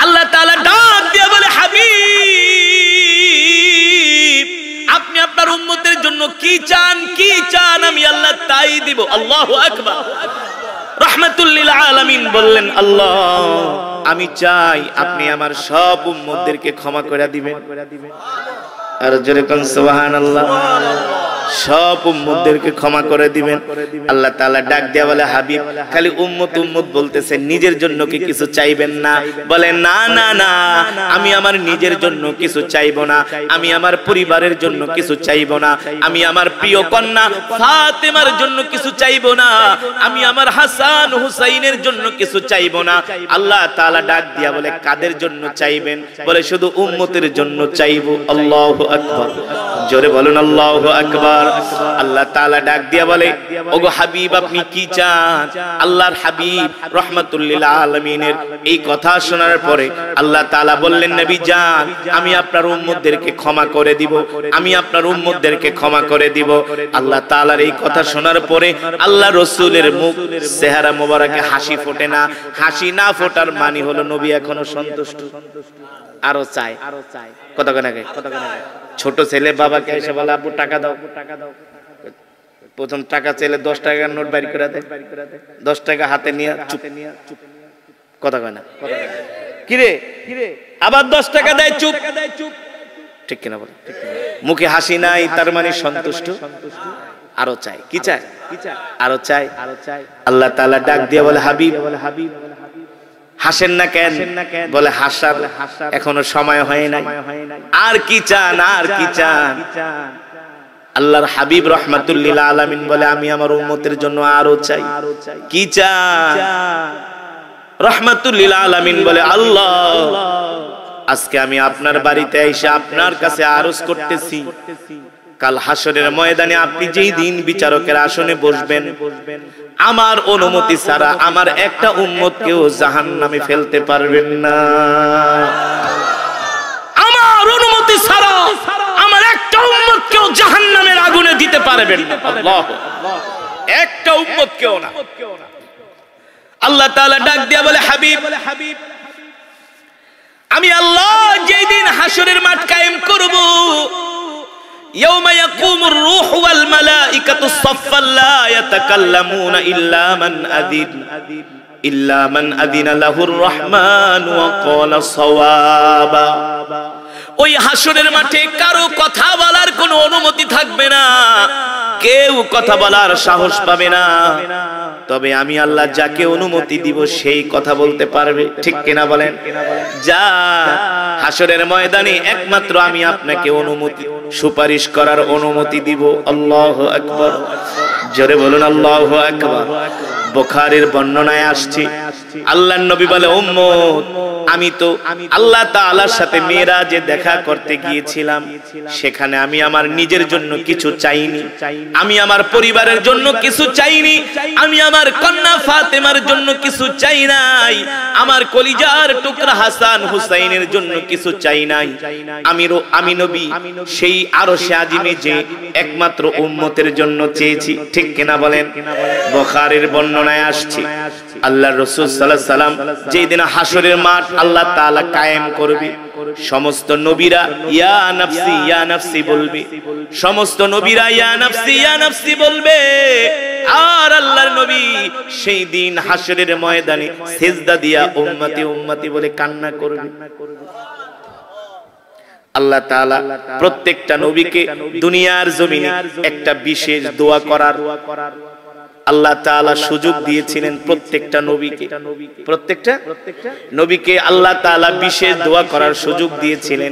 আল্লাহ তাআলা ডাক দিয়া বলে, হাবিব আপনি আপনার উম্মতের জন্য কি চান, কি চান, আমি আল্লাহ তাই দিব। আল্লাহু আকবার। রাহমাতুল লিল আলামিন বললেন, আল্লাহ আমি চাই আপনি আমার সব উম্মতদেরকে ক্ষমা করে দিবেন। আর জোরে কোন সুবহানাল্লাহ। সব উম্মতদেরকে ক্ষমা করে দিবেন। আল্লাহ তাআলা ডাক দিয়া বলে, হাবিব খালি উম্মত উম্মত বলতেছেন, নিজের জন্য কি কিছু চাইবেন না? বলে, না না না, আমি আমার নিজের জন্য কিছু চাইবো না, আমি আমার পরিবারের জন্য কিছু চাইবো না, আমি আমার প্রিয় কন্যা ফাতেমার জন্য কিছু চাইবো না, আমি আমার হাসান হুসাইনের জন্য কিছু চাইবো না। আল্লাহ তাআলা ডাক দিয়া বলে, কাদের জন্য চাইবেন? বলে, শুধু উম্মতের জন্য চাইবো। আল্লাহু আকবার। জোরে বলুন আল্লাহু আকবার। আল্লাহ তাআলা ডাক দিয়া বলে, ওগো হাবিব আপনি কি চান? আল্লাহর হাবিব রাহমাতুল লিল আলামিনের এই কথা শোনার পরে আল্লাহ তাআলা বললেন, নবী যান আমি আপনার উম্মতদেরকে ক্ষমা করে দিব, আমি আপনার উম্মতদেরকে ক্ষমা করে দিব। আল্লাহ তাআলার এই কথা শোনার পরে আল্লাহ রাসূলের মুখ চেহারা মোবারকে হাসি ফোটে না। হাসি না ফোটার মানে হলো নবী এখনো সন্তুষ্ট, আরো চাই। কথা কেন আগে ছোট ছেলে বাবাকে এসে বলে, আব্বু টাকা দাও, প্রথম টাকা চাইলে 10 টাকার নোট বাইর করে দেয়, 10 টাকা হাতে নিয়ে চুপ। কথা কয় না, কিরে আবার 10 টাকা দেয়, চুপ। ঠিক কিনা বলে? মুখে হাসি নাই, তার মানে সন্তুষ্ট, আরো চাই। কি চাই? আরো চাই। আল্লাহ তাআলা ডাক দিয়ে বলে, হাবিব হাসেন না কেন? বলে, হাসার এখনো সময় হয় নাই। আর কি চান, আর কি চান? আল্লাহর হাবিব রাহমাতুল লিল আলামিন বলে, আমি আমার উম্মতের জন্য আরো চাই। কি চান? রাহমাতুল লিল আলামিন বলে, আল্লাহ আজকে আমি আপনার বাড়িতে এসে আপনার কাছে আরজ করতেছি, কাল হাসরের ময়দানে আপনি যেই দিন বিচারকের আসনে বসবেন, আমার অনুমতি ছাড়া আমার একটা উম্মতকেও জাহান্নামে ফেলতে পারবেন না। আমার অনুমতি ছাড়া আমার একটা উম্মতকেও জাহান্নামের আগুনে দিতে পারবেন না। আল্লাহ, একটা উম্মতকেও না। আল্লাহ তাআলা ডাক দিয়া বলে, হাবিব আমি আল্লাহ যেই দিন হাসরের মাঠ কায়েম করব, ইয়াউমা ইয়াকুমুর রূহু ওয়াল মালাইকাতু সাফফান লা ইয়াতাকাল্লামুনা ইল্লা মান আদিনা লাহুর রহমান ওয়া ক্বালা সাওয়াবা। ওই হাসরের মাঠে কারো কথা বলার কোনো অনুমতি থাকবে না, কেউ কথা বলার সাহস পাবে না। তবে আমি আল্লাহ যাকে অনুমতি দিব সেই কথা বলতে পারবে। ঠিক কিনা বলেন? যা হাসরের ময়দানে একমাত্র আমি আপনাকে অনুমতি, সুপারিশ করার অনুমতি দিব। আল্লাহু আকবার। জোরে বলুন আল্লাহু আকবার। বুখারীর বর্ণনায় আসছে, আল্লাহর নবী বলে, উম্মত আমি তো আল্লাহ তাআলার সাথে মেরাজে দেখা করতে গিয়েছিলাম, সেখানে আমি আমার নিজের জন্য কিছু চাইনি, আমি আমার পরিবারের জন্য কিছু চাইনি, আমি আমার কন্যা ফাতেমার জন্য কিছু চাই নাই, আমার কলিজার টুকরা হাসান হুসাইনের জন্য কিছু চাই নাই। আমি নবী সেই আরশে আজিমে যে একমাত্র উম্মতের জন্য চেয়েছি। ঠিক কিনা বলেন? বুখারীর বর্ণনায় আসছে, আল্লাহর রাসূল সাল্লাল্লাহু আলাইহি সাল্লাম যেই দিন হাসরের মাঠ আল্লাহ তাআলা কায়েম করবে, সমস্ত নবীরা ইয়া নাফসি ইয়া নাফসি বলবে, সমস্ত নবীরা ইয়া নাফসি ইয়া নাফসি বলবে। আর আল্লাহর নবী সেই দিন হাসরের ময়দানে সিজদা দিয়া উম্মতি উম্মতি বলে কান্না করবে। আল্লাহ তাআলা প্রত্যেকটা নবীকে দুনিয়ার জমিনে একটা বিশেষ দোয়া করার আল্লাহ তাআলা সুযোগ দিয়েছিলেন প্রত্যেকটা নবীকে আল্লাহ তাআলা বিশেষ দোয়া করার সুযোগ দিয়েছিলেন।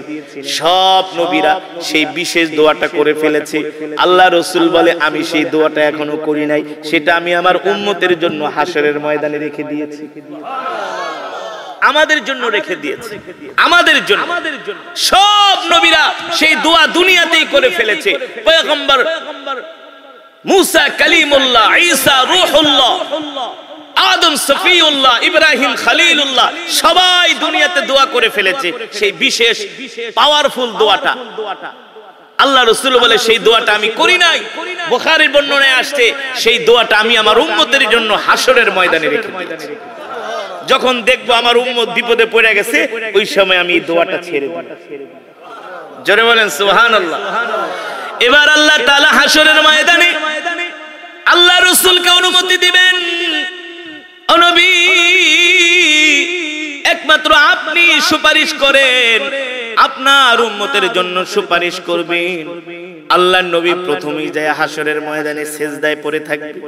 সব নবীরা সেই বিশেষ দোয়াটা করে ফেলেছে। আল্লাহ রাসূল বলে আমি সেই দোয়াটা এখনো করি নাই, সেটা আমি আমার উম্মতের জন্য হাশরের ময়দানে রেখে দিয়েছি। আমাদের জন্য রেখে দিয়েছে, আমাদের জন্য। সব নবীরা সেই দোয়া দুনিয়াতেই করে ফেলেছে। পয়গম্বর মুসা কালিমুল্লাহ, ঈসা রূহুল্লাহ, আদম সফিউল্লাহ, ইব্রাহিম খলিলুল্লাহ সবাই দুনিয়াতে দোয়া করে ফেলেছে সেই বিশেষ পাওয়ারফুল দোয়াটা। আল্লাহ রাসূল বলে সেই দোয়াটা আমি করি নাই। বুখারীর বর্ণনায় আসছে সেই দোয়াটা আমি আমার উম্মতের জন্য হাশরের ময়দানে রেখে দিয়েছি। যখন দেখবো আমার উম্মত বিপদে পড়ে গেছে, ওই সময় আমি এই দোয়াটা ছেড়ে দেব। জোরে বলেন সুবহানাল্লাহ। এবার আল্লাহ তাআলা হাশরের ময়দানে আল্লাহ রাসূলকে অনুমতি দিবেন, ও নবী একমাত্র আপনি সুপারিশ করেন, আপনার উম্মতের জন্য সুপারিশ করবেন। আল্লাহর নবী প্রথমেই যায় হাশরের ময়দানে সিজদায় পড়ে থাকবে,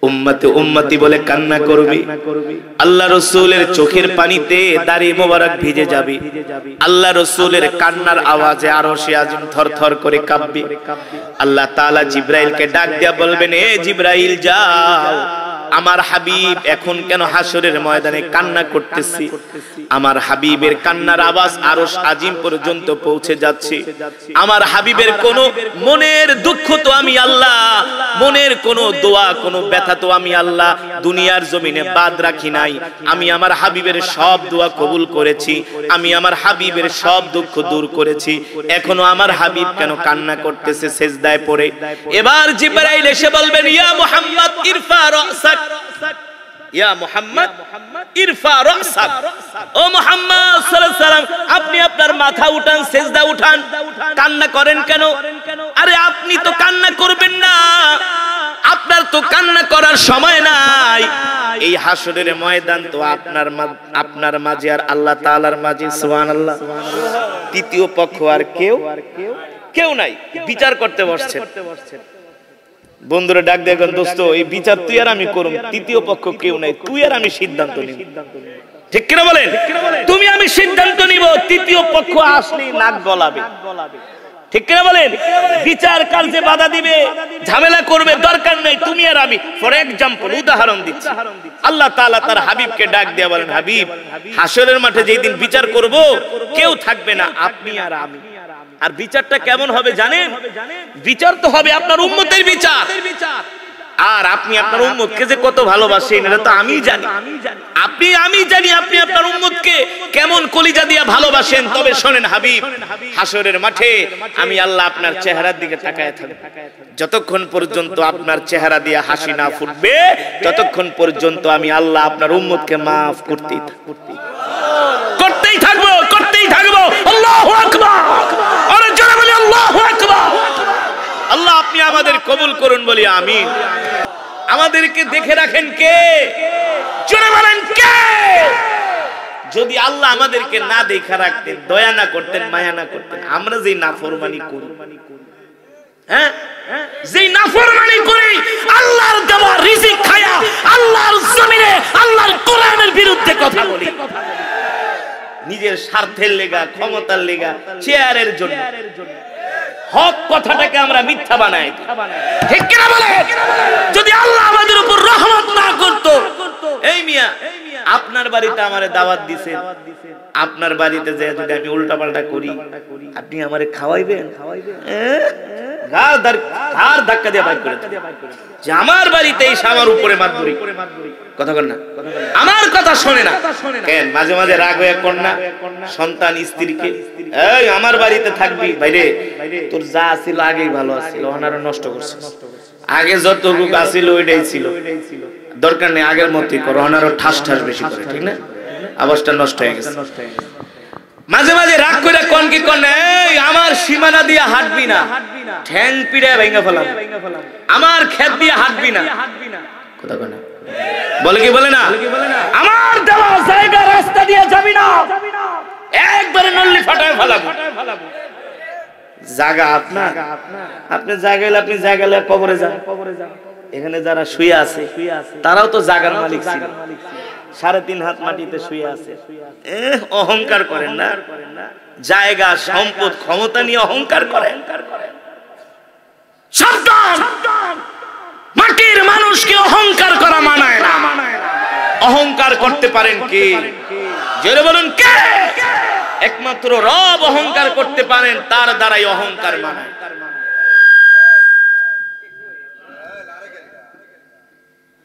উম্মতে উম্মতি বলে কান্না করবে। আল্লাহ রাসূলের চোখের পানিতে দাড়ি মোবারক ভিজে যাবে। আল্লাহ রাসূলের কান্নার আওয়াজে আরশে আজিম থরথর করে কাঁপবে। আল্লাহ তাআলা জিবরাইলকে ডাক দিয়া বলবেন, এ জিবরাইল যাও, আমার হাবিব এখন কেন হাশরের ময়দানে কান্না করতেছে? আমার হাবিবের কান্নার আওয়াজ আরশ আজিম পর্যন্ত পৌঁছে যাচ্ছে। আমার হাবিবের কোন মনের দুঃখ তো আমি আল্লাহ, মনের কোন দোয়া কোন ব্যথা তো আমি আল্লাহ দুনিয়ার জমিনে বাদ রাখি নাই। আমি আমার হাবিবের সব দোয়া কবুল করেছি, আমি আমার হাবিবের সব দুঃখ দূর করেছি। এখনো আমার হাবিব কেন কান্না করতেছে সিজদায় পড়ে? এবার জিবরাইল এসে বলবেন, ইয়া মুহাম্মদ ইরফা রাসাক, ইয়া মুহাম্মদ ইরফা রাসাক, ও মুহাম্মদ সাল্লাল্লাহু আলাইহি সাল্লাম আপনি আপনার মাথা উঠান, সিজদা উঠান, কান্না করেন কেন? আরে আপনি তো কান্না করবেন না, আপনার তো কান্না করার সময় নাই। এই হাশরের ময়দান তো আপনার মাঝে আর আল্লাহ তাআলার মাঝে। সুবহানাল্লাহ। তৃতীয় পক্ষ আর কেউ নাই, বিচার করতে বসছেন। বন্ধুরা ডাক দেখুন, দোস্ত এই বিচার তুই আর আমি করুম, তৃতীয় পক্ষ কেউ নাই, তুই আর আমি সিদ্ধান্ত নিব। ঠিক কিনা বলেন? তুমি আমি সিদ্ধান্ত নিব, তৃতীয় পক্ষ আসলে নাক গলাবে। ঠিক কিনা বলেন? বিচার কার্যে বাধা দিবে, ঝামেলা করবে, দরকার নাই, তুমি আর আমি। ফর এক্সাম্পল, উদাহরণ দিচ্ছি, আল্লাহ তাআলা তার হাবিবকে ডাক দিয়া বলেন, হাবিব হাশরের মাঠে যেই দিন বিচার করব কেউ থাকবে না, আপনি আর আমি। আর বিচারটা কেমন হবে জানেন? বিচার তো হবে আপনার উম্মতের বিচার। আর আপনি আপনার উম্মতকে যে কত ভালোবাসেন এটা তো আমি জানি, আমি জানি আপনি আপনার উম্মতকে কেমন কলিজা দিয়া ভালোবাসেন। তবে শোনেন হাবিব, হাশরের মাঠে আমি আল্লাহ আপনার চেহারার দিকে তাকায় থাকব। যতক্ষণ পর্যন্ত আপনার চেহারা দিয়ে হাসি না ফুটবে ততক্ষণ পর্যন্ত আমি আল্লাহ আপনার উম্মতকে মাফ করতেই থাকবো। আল্লাহু আকবার, আরে জোরে বলি আল্লাহু আকবার। আল্লাহ আপনি আমাদের কবুল করুন, বলি আমিন। আমাদেরকে দেখে রাখেন কে? জোরে বলেন কে? যদি আল্লাহ আমাদেরকে না দেখে রাখতেন, দয়া না করতেন, মায়া না করতেন, আমরা যেই নাফরমানি করি, যেই নাফরমানি করি, আল্লাহর দেওয়া রিজিক খায়া আল্লাহর জমিনে আল্লাহর কোরআনের বিরুদ্ধে কথা বলি, নিজের স্বার্থের লেগা, ক্ষমতার লেগা, চেয়ারের জন্য হক কথাটাকে আমরা মিথ্যা বানাই। ঠিক কিনা বলে? যদি আল্লাহ আমাদের উপর রহমত না করত, এই মিয়া আপনার বাড়িতে আমারে দাওয়াত দিবেন, আপনার বাড়িতে যে যদি আমি উল্টাপাল্টা করি আপনি আমারে খাওয়াইবেন? ঘাড় ধাক্কা দিয়ে বাইর করে যে আমার বাড়িতে এসে আমার উপরে মাতবরি কথা কর না, আমার কথা শোনে না কেন? মাঝে মাঝে রাগ হয়ে কন্যা সন্তান স্ত্রীকে, এই আমার বাড়িতে থাকবি, বাইরে তোর যা ছিল আগেই ভালো আছিল, ওনারও নষ্ট করছে, আগে যতটুকু আছিল ওইটাই ছিল, দরকার নেই আগের মতই করো, ওনারও ঠাস ঠাস বেশি করে, ঠিক না? আওয়াজটা নষ্ট হয়ে গেছে। মাঝে মাঝে রাগ করে কোন কি কোন, এই আমার সীমানা দিয়ে হাঁটবি না, ঠ্যাং পিড়ে ভেঙে ফেলাম, আমার ক্ষেত দিয়ে হাঁটবি না, কথা কয় না, বলে কি বলে না, আমার দেওয়া জায়গা রাস্তা দিয়ে যাবি না, একবারে নল্লি ফাটায় ফেলাবো। জায়গা আপনার, আপনি জায়গা হলে আপনি জায়গা হলে কবরে যান, এখানে যারা শুয়ে আছে তারাও তো জাগার মালিক ছিল, 3.5 হাত মাটিতে শুয়ে আছে। অহংকার করেন না, জায়গা সম্পদ ক্ষমতা নিয়ে অহংকার করেন। সাবধান, মাটির মানুষকে অহংকার করা মানায় না। অহংকার করতে পারেন কে? জোরে বলুন কে? একমাত্র রব অহংকার করতে পারেন, তার দ্বারাই অহংকার মানায়।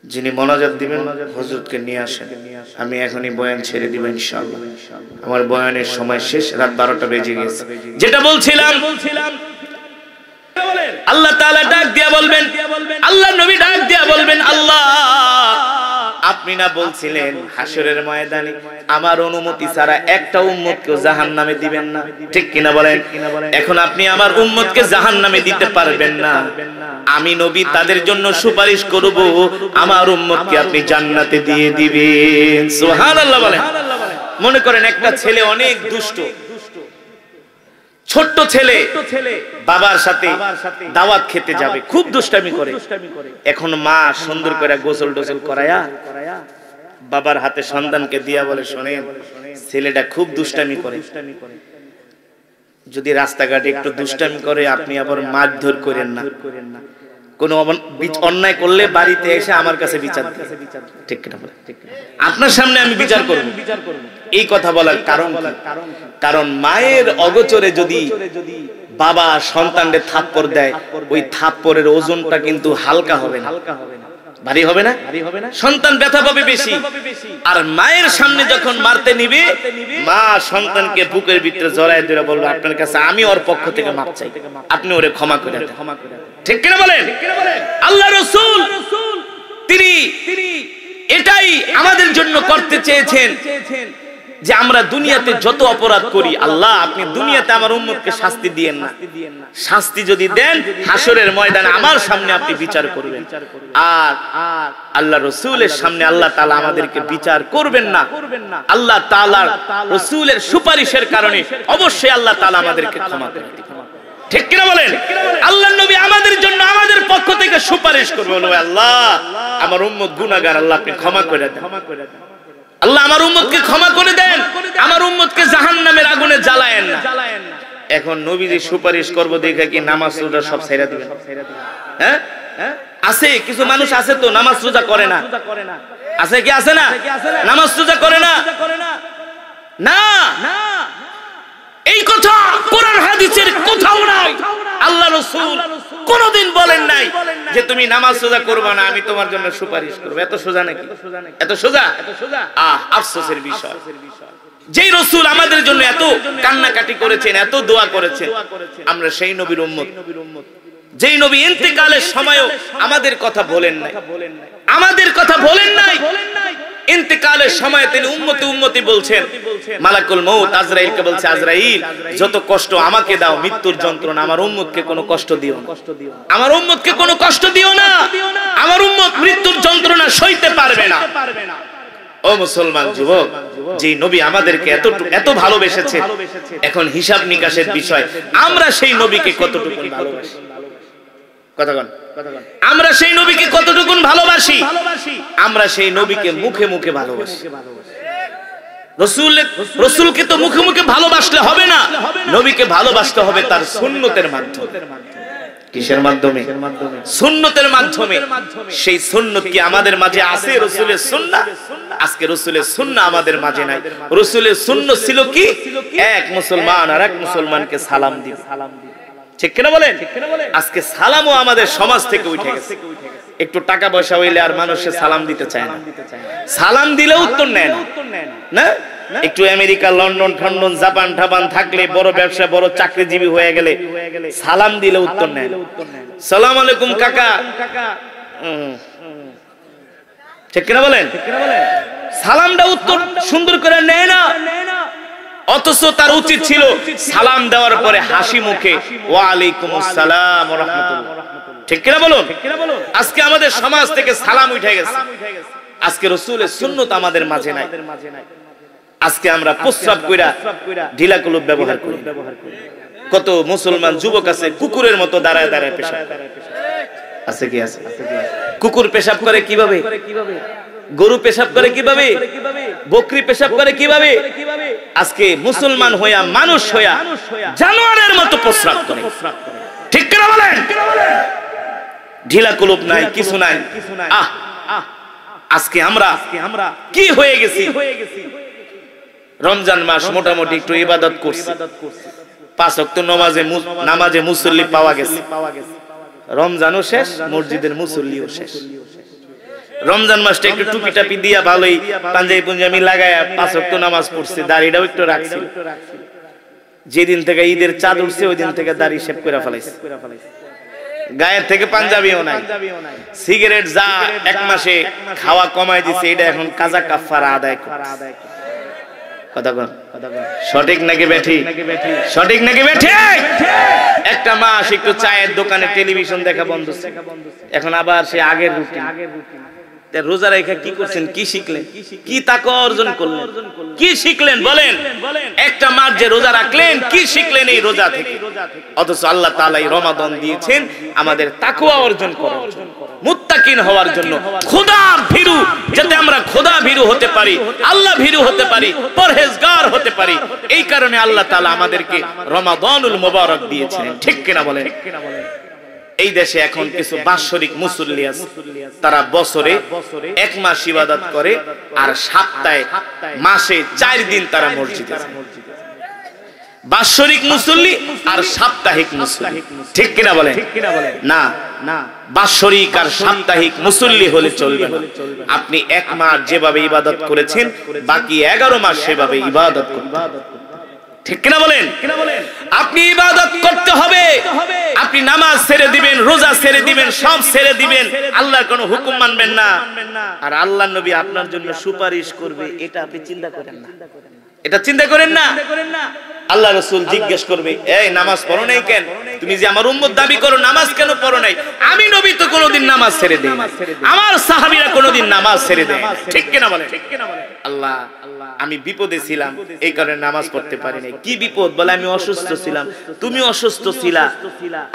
যিনি মোনাজাত দিবেন হুজুরকে নিয়ে আসেন, আমি এখনই বয়ান ছেড়ে দিব ইনশাআল্লাহ। আমার বয়ানের সময় শেষ, রাত 12টা বেজে গেছে। যেটা বলছিলাম, আল্লাহ তাআলা ডাক দিয়া বলবেন, আল্লাহ নবী ডাক দিয়া বলবেন, আল্লাহ আপনি না বলছিলেন হাসরের ময়দানে আমার অনুমতি ছাড়া একটা উম্মতকে জাহান্নামে দিবেন না, ঠিক কিনা বলেন? এখন আপনি আমার উম্মতকে জাহান্নামে দিতে পারবেন না, আমি নবী তাদের জন্য সুপারিশ করব, আমার উম্মতকে আপনি জান্নাতে দিয়ে দিবেন। সুবহানাল্লাহ বলেন। মনে করেন একটা ছেলে অনেক দুষ্ট, ছোট্ট ছেলে বাবার সাথে দাওয়াত খেতে যাবে, খুব দুষ্টামি করে। এখন মা সুন্দর করে গোসল টোসল করায়া বাবার হাতে সন্তানকে দিয়া বলে, শোনেন ছেলেটা খুব দুষ্টামি করে, যদি রাস্তাঘাটে একটু দুষ্টামি করে আপনি আবার মারধর করেন না, কোন অন্যায় করলে বাড়িতে এসে আমার কাছে বিচার দিন, ঠিক কিনা বলে? আপনার সামনে আমি বিচার করব। এই কথা বলার কারণ কি? কারণ মায়ের অগোচরে যদি বাবা সন্তানকে থাপ্পড় দেয়, ওই থাপ্পড়ের ওজনটা কিন্তু হালকা হবে না, ভারী হবে না, সন্তান ব্যথা পাবে বেশি। আর মায়ের সামনে যখন মারতে নিবে, মা সন্তানকে বুকের ভিতরে জড়ায় ধরে বলবে, আপনার কাছে আমি ওর পক্ষ থেকে মাপ চাই, আপনি ওরে ক্ষমা করে দেন, ঠিক কিনা বলেন? আল্লাহ রাসূল তিনি এটাই আমাদের জন্য করতে চেয়েছেন যে আমরা দুনিয়াতে যত অপরাধ করি, আল্লাহ আপনি দুনিয়াতে আমার উম্মতকে শাস্তি দিয়েন না, শাস্তি যদি দেন হাসরের ময়দানে আমার সামনে আপনি বিচার করবেন। আর আল্লাহ রাসূলের সামনে আল্লাহ তাআলা আমাদেরকে বিচার করবেন না, আল্লাহ তাআলার রাসূলের সুপারিশের কারণে অবশ্যই আল্লাহ তাআলা আমাদেরকে ক্ষমা করে দিবেন, ঠিক কিনা বলেন? আল্লাহর নবী আমাদের জন্য আমাদের পক্ষ থেকে সুপারিশ করবে, বলবে আল্লাহ আমার উম্মত গুনাহগার, আল্লাহ আপনি ক্ষমা করে দেন, আল্লাহ আমার উম্মতকে ক্ষমা করে দেন, আমার উম্মতকে জাহান্নামের আগুনে জ্বালায়েন না। এখন নবীজি সুপারিশ করব দেখে কি নামাজ রোজা সব ছেড়ে দিবেন? হ্যাঁ, আছে কিছু মানুষ আছে তো নামাজ রোজা করে না, আছে কি আছে না? নামাজ রোজা করে না, না এই কথা কোরআন হাদিসের কোথাও নাই। আল্লাহ রাসূল কোনদিন বলেন নাই যে তুমি নামাজ রোজা করবে না, আমি তোমার জন্য সুপারিশ করব। এত সোজা নাকি? এত সোজা? আফসোসের বিষয়, যেই রাসূল আমাদের জন্য এত কান্নাকাটি করেছেন, এত দোয়া করেছেন, আমরা সেই নবীর উম্মত, যেই নবী ইন্তেকালের সময়ও আমাদের কথা বলেন নাই, আমাদের কথা বলেন নাই। ইন্তেকালের সময় তিনি উম্মতি উম্মতি বলছেন, মালাকুল মউত আজরাইলকে বলছে, আজরাইল যত কষ্ট আমাকে দাও, মৃত্যুর যন্ত্রণা, আমার উম্মতকে কোনো কষ্ট দিও না, আমার উম্মতকে কোনো কষ্ট দিও না, আমার উম্মত মৃত্যুর যন্ত্রণা সইতে পারবে না। ও মুসলমান যুবক, যে নবী আমাদেরকে এত ভালোবেসেছেন, এখন হিসাব নিকাশের বিষয়, আমরা সেই নবীকে কতটুকু ভালোবাসি? কতক্ষণ আমরা সেই নবীকে কতটুকু ভালোবাসি? আমরা সেই নবীকে মুখে মুখে ভালোবাসি। রাসূলকে তো মুখে মুখে ভালোবাসলে হবে না, নবীকে ভালোবাসতে হবে তার সুন্নতের মাধ্যমে। কিসের মাধ্যমে? সুন্নতের মাধ্যমে। সেই সুন্নত কি আমাদের মাঝে আছে? রাসূলের সুন্নাহ। আজকে রাসূলের সুন্নাহ আমাদের মাঝে নাই। রাসূলের সুন্নাহ ছিল কি? এক মুসলমান আর এক মুসলমানকে সালাম দিবে, ঠিক কিনা বলেন? আজকে সালামও আমাদের সমাজ থেকে উঠে গেছে। একটু টাকা পয়সা হইলে আর মানুষে সালাম দিতে চায় না, সালাম দিলে উত্তর নেয় না। একটু আমেরিকা, লন্ডন, ঠন্ডন, জাপান ঠাপান থাকলে, বড় ব্যবসা, বড় চাকরিজীবী হয়ে গেলে সালাম দিলে উত্তর নেয় না। সালাম আলাইকুম কাকা, ঠিক কিনা বলেন? সালামটা উত্তর সুন্দর করে নেয় না। অথচ তার উচিত ছিল সালাম দেওয়ার পরে হাসি মুখে ওয়া আলাইকুমুস সালাম ওয়া রাহমাতুল্লাহ, ঠিক কিনা বলুন? আজকে আমাদের সমাজ থেকে সালাম উঠে গেছে। আজকে রাসূলের সুন্নাত আমাদের মাঝে নাই। আজকে আমরা প্রস্রাব কইরা ঢিলা কলুপ ব্যবহার করি। কত মুসলমান যুবক আছে কুকুরের মতো দাঁড়ায় দাঁড়ায় পেশাব করে। আছে কি আছে? কুকুর পেশাব করে কিভাবে, গরু পেশাব করে কিভাবে, বকরি পেশাব করে কিভাবে, আজকে মুসলমান হইয়া মানুষ হইয়া জানোয়ারের মতো প্রস্রাব করে। ঠিক কিনা বলেন? ঢিলা কুলুপ নাই, কিছু নাই। আজকে আমরা কি হয়ে গেছি? রমজান মাস মোটামুটি একটু ইবাদত করছি, 5 ওয়াক্ত নামাজে মুসল্লি পাওয়া গেছে। রমজানও শেষ, মসজিদের মুসল্লিও শেষ। রমজান মাসটা একটু টুপি টাপি দিয়া ভালোই পাঞ্জাবি পুঞ্জাবি লাগায়া 5 ওয়াক্ত নামাজ পড়ছে, দাড়িটাও একটু রাখছি। যেদিন থেকে ঈদের চাঁদ উঠছে ওই দিন থেকে দাড়ি শেভ করে ফেলাইছে, গায়ের থেকে পাঞ্জাবিও নাই। সিগারেট যা 1 মাসে খাওয়া কমাই দিছে, এটা এখন কাজা কাফারা আদায় করে। কথা বল, সঠিক নাকি বেঠি? সঠিক নাকি বেঠি? একটা মাস একটু চায়ের দোকানে টেলিভিশন দেখা বন্ধ, এখন আবার সে আগের রুটিন। রোজা রেখে কি করছেন? কি শিখলেন? কি তাকওয়া অর্জন করলেন? কি শিখলেন বলেন? একটা মাস যে রোজা রাখলেন, কি শিখলেন এই রোজা থেকে? অথচ আল্লাহ তাআলা এই রমাদান দিয়েছেন আমাদের তাকওয়া অর্জন করার জন্য, মুত্তাকিন হওয়ার জন্য, খোদা ভীরু, যাতে আমরা খোদা ভীরু হতে পারি, আল্লাহ ভীরু হতে পারি, পরহেজগার হতে পারি। এই কারণে আল্লাহ তাআলা আমাদেরকে রমাদানুল মুবারক দিয়েছেন। ঠিক কিনা বলেন? এই দেশে এখন কিছু বাৎসরিক মুসল্লি আছে, তারা বছরে 1 মাস ইবাদত করে আর সপ্তাহে মাসে 4 দিন তারা মসজিদে যায়। বাৎসরিক মুসল্লি আর সাপ্তাহিক মুসল্লি। ঠিক কিনা বলেন? না, বাৎসরিক আর সাপ্তাহিক মুসল্লি হলে চলবে না। আপনি 1 মাস যেভাবে ইবাদত করেছেন, বাকি 11 মাস সেভাবে ইবাদত করতে হবে। ঠিক কিনা বলেন? আপনি ইবাদত করতে হবে। আপনি নামাজ ছেড়ে দিবেন, রোজা ছেড়ে দিবেন, সব ছেড়ে দিবেন, আল্লাহর কোনো হুকুম মানবেন না, আর আল্লাহর নবী আপনার জন্য সুপারিশ করবে, এটা আপনি চিন্তা করেন না। এটা চিন্তা করেন না। আল্লাহ রাসূল জিজ্ঞেস করবে, এই নামাজ পড়ো নাই কেন? তুমি যে আমার উম্মত দাবি করো, নামাজ কেন পড়ো নাই? আমি নবী তো কোনোদিন নামাজ ছেড়ে দেই না, আমার সাহাবীরা কোনোদিন নামাজ ছেড়ে দেয় না। ঠিক কিনা বলেন? আল্লাহ, আমি বিপদে ছিলাম, এই কারণে নামাজ পড়তে পারি নাই। কি বিপদ? বলে আমি অসুস্থ ছিলাম। তুমি অসুস্থ ছিলা?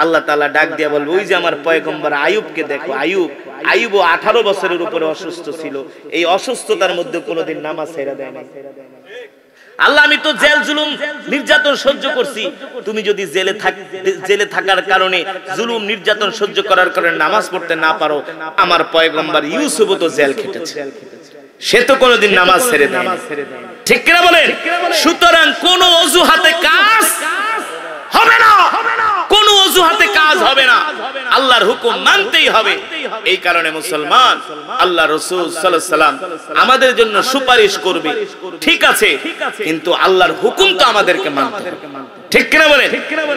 আল্লাহ তাআলা ডাক দিয়া বলবে, ওই যে আমার পয়গম্বর আইয়ুবকে দেখো, আইয়ুবও 18 বছরের উপরে অসুস্থ ছিল, এই অসুস্থতার মধ্যে কোনোদিন নামাজ ছেড়ে দেয় না। আল্লাহ, আমি তো জেল জুলুম নির্যাতন সহ্য করছি, তুমি যদি জেলে থাকার কারণে জুলুম নির্যাতন সহ্য করার কারণে নামাজ পড়তে না পারো, আমার পয়গম্বর ইউসুফও তো জেল খেটেছে, সে তো কোনোদিন নামাজ ছেড়ে দেয় না। ঠিক কিনা বলেন? সুতরাং কোন অজুহাতে কাজ হবে না, কোন অজুহাতে কাজ হবে না, আল্লাহর হুকুম মানতেই হবে। এই কারণে মুসলমান, আল্লাহ রাসূল সাল্লাল্লাহু আলাইহি সাল্লাম আমাদের জন্য সুপারিশ করবে, ঠিক আছে, কিন্তু আল্লাহর হুকুম তো আমাদেরকে মানতে হবে। ঠিক কিনা বলেন?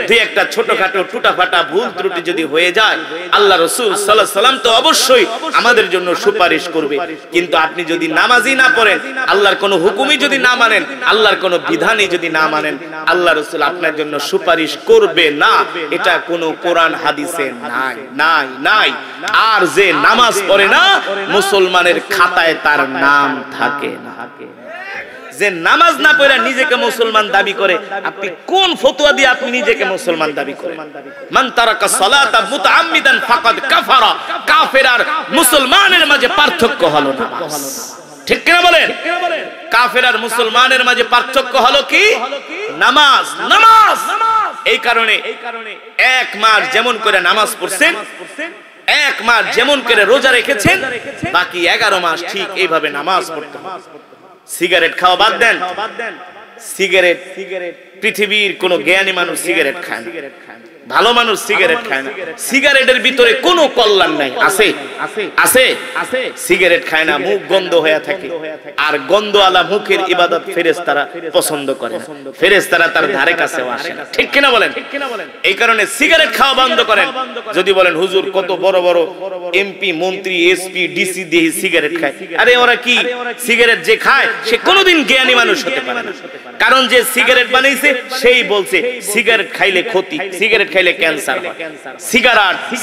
দুই একটা ছোটখাটো টুটাফাটা ভুল ত্রুটি যদি হয়ে যায়, আল্লাহ রাসূল সাল্লাল্লাহু আলাইহি সাল্লাম তো অবশ্যই আমাদের জন্য সুপারিশ করবে। কিন্তু আপনি যদি নামাজই না পড়েন, আল্লাহর কোনো হুকুমই যদি না মানেন, আল্লাহর কোনো বিধানই যদি না মানেন, আল্লাহ রাসূল আপনার জন্য সুপারিশ করবে না। এটা কোনো কোরআন হাদিসে নাই, নাই, নাই। আর যে নামাজ পড়ে না, মুসলমানের খাতায় তার নাম থাকে না। যে নামাজ না পড়ে নিজেকে মুসলমান দাবি করে, আপনি কোন ফতোয়া দিয়ে আপনি নিজেকে মুসলমান দাবি করেন? মান তারাকা সালাতা মুতাআম্মিদান ফাকাদ কাফারা। কাফের আর মুসলমানের মাঝে পার্থক্য হলো নামাজ। ঠিক কিনা বলেন? কাফের আর মুসলমানের মাঝে পার্থক্য হলো কি? নামাজ। নামাজ। এই কারণে 1 মাস যেমন করে নামাজ পড়ছেন, 1 মাস যেমন করে রোজা রেখেছেন, বাকি 11 মাস ঠিক এইভাবে নামাজ পড়তে হবে। সিগারেট খাওয়া বাদ দেন। সিগারেট, পৃথিবীর কোন জ্ঞানী মানুষ সিগারেট খায় না, ভালো মানুষ সিগারেট খায় না। সিগারেটের ভিতরে কোনো কল্যাণ নাই। আছে? আছে? সিগারেট খায় না, মুখ গন্ধ হয়ে থাকে, আর গন্ধওয়ালা মুখের ইবাদত ফেরেশতারা পছন্দ করে না, ফেরেশতারা তার ধারে কাছেও আসে না। ঠিক কিনা বলেন? এই কারণে সিগারেট খাওয়া বন্ধ করেন। যদি বলেন হুজুর কত বড় বড় এমপি, মন্ত্রী, এসপি, ডিসি দিয়ে সিগারেট খায়, আরে ওরা কি? সিগারেট যে খায় সে কোনোদিন জ্ঞানী মানুষ হতে পারে না, কারণ যে সিগারেট বানাইছে সেই বলছে সিগারেট খাইলে ক্ষতি, সিগারেট খেলে ক্যান্সার হয়।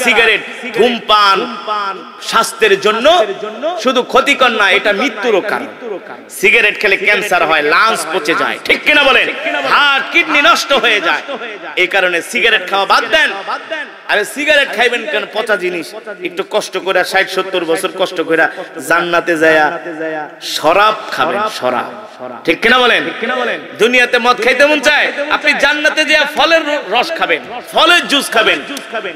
সিগারেট ধূমপান স্বাস্থ্যের জন্য শুধু ক্ষতিকর না, এটা মৃত্যুরও কারণ। সিগারেট খেলে ক্যান্সার হয়, লাংস পচে যায়, ঠিক কিনা বলেন? হার্ট কিডনি নষ্ট হয়ে যায়। এই কারণে সিগারেট খাওয়া বাদ দেন। আরে সিগারেট খাইবেন কেন? পচা জিনিস। একটু কষ্ট করে 60-70 বছর কষ্ট করে জান্নাতে যায়া শরাব খাবেন, শরাব, ঠিক কিনা বলেন? দুনিয়াতে মদ খাইতে মন চায়, আপনি জান্নাতে যে ফলের রস খাবেন, ফলের জুস খাবেন।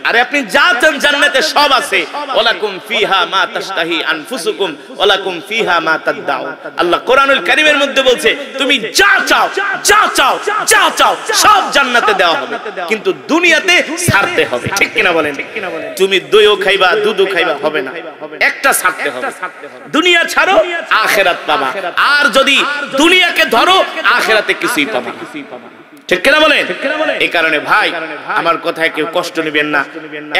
আরে আপনি যা চান জান্নাতে সব আছে। ওয়ালাকুম ফিহা মা তাশতাহি আনফুসুকুম ওয়ালাকুম ফিহা মা তাদদাউ। আল্লাহ কোরআনুল কারীমের মধ্যে বলছে তুমি যা চাও যা চাও যা চাও সব জান্নাতে দেওয়া হবে, কিন্তু দুনিয়াতে ছাড়তে হবে, ঠিক কিনা বলেন? তুমি দইও খাইবা দুধও খাইবা হবে না, একটা ছাড়তে হবে। দুনিয়া ছাড়ো আখিরাত পাবা, আর যদি দুনিয়াকে ধরো আখিরাতে কিছুই পাবা না, ঠিক কিনা বলেন? এই কারণে ভাই আমার কথায় কেউ কষ্ট নেবেন না।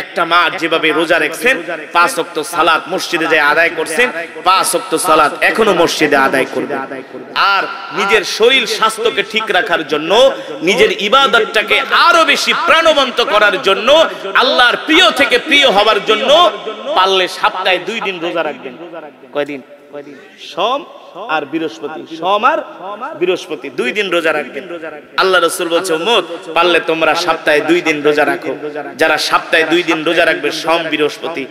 একটা মা যেভাবে রোজা রাখছেন, 5 ওয়াক্ত সালাত মসজিদে যায় আদায় করছেন, 5 ওয়াক্ত সালাত এখনো মসজিদে আদায় করবেন। আর নিজের শরীর স্বাস্থ্যকে ঠিক রাখার জন্য, নিজের ইবাদতটাকে আরো বেশি প্রাণবন্ত করার জন্য, আল্লাহর প্রিয় থেকে প্রিয় হওয়ার জন্য পারলে সপ্তাহে 2 দিন রোজা রাখবেন। কয়দিন? সোম আর বৃহস্পতি, সোম আর বৃহস্পতি 2 দিন রোজা রাখবেন। আল্লাহ রাসূল বলছে উম্মত পারলে তোমরা সপ্তাহে 2 দিন রোজা রাখো। যারা সপ্তাহে 2 দিন রোজা রাখবে সোম বৃহস্পতি,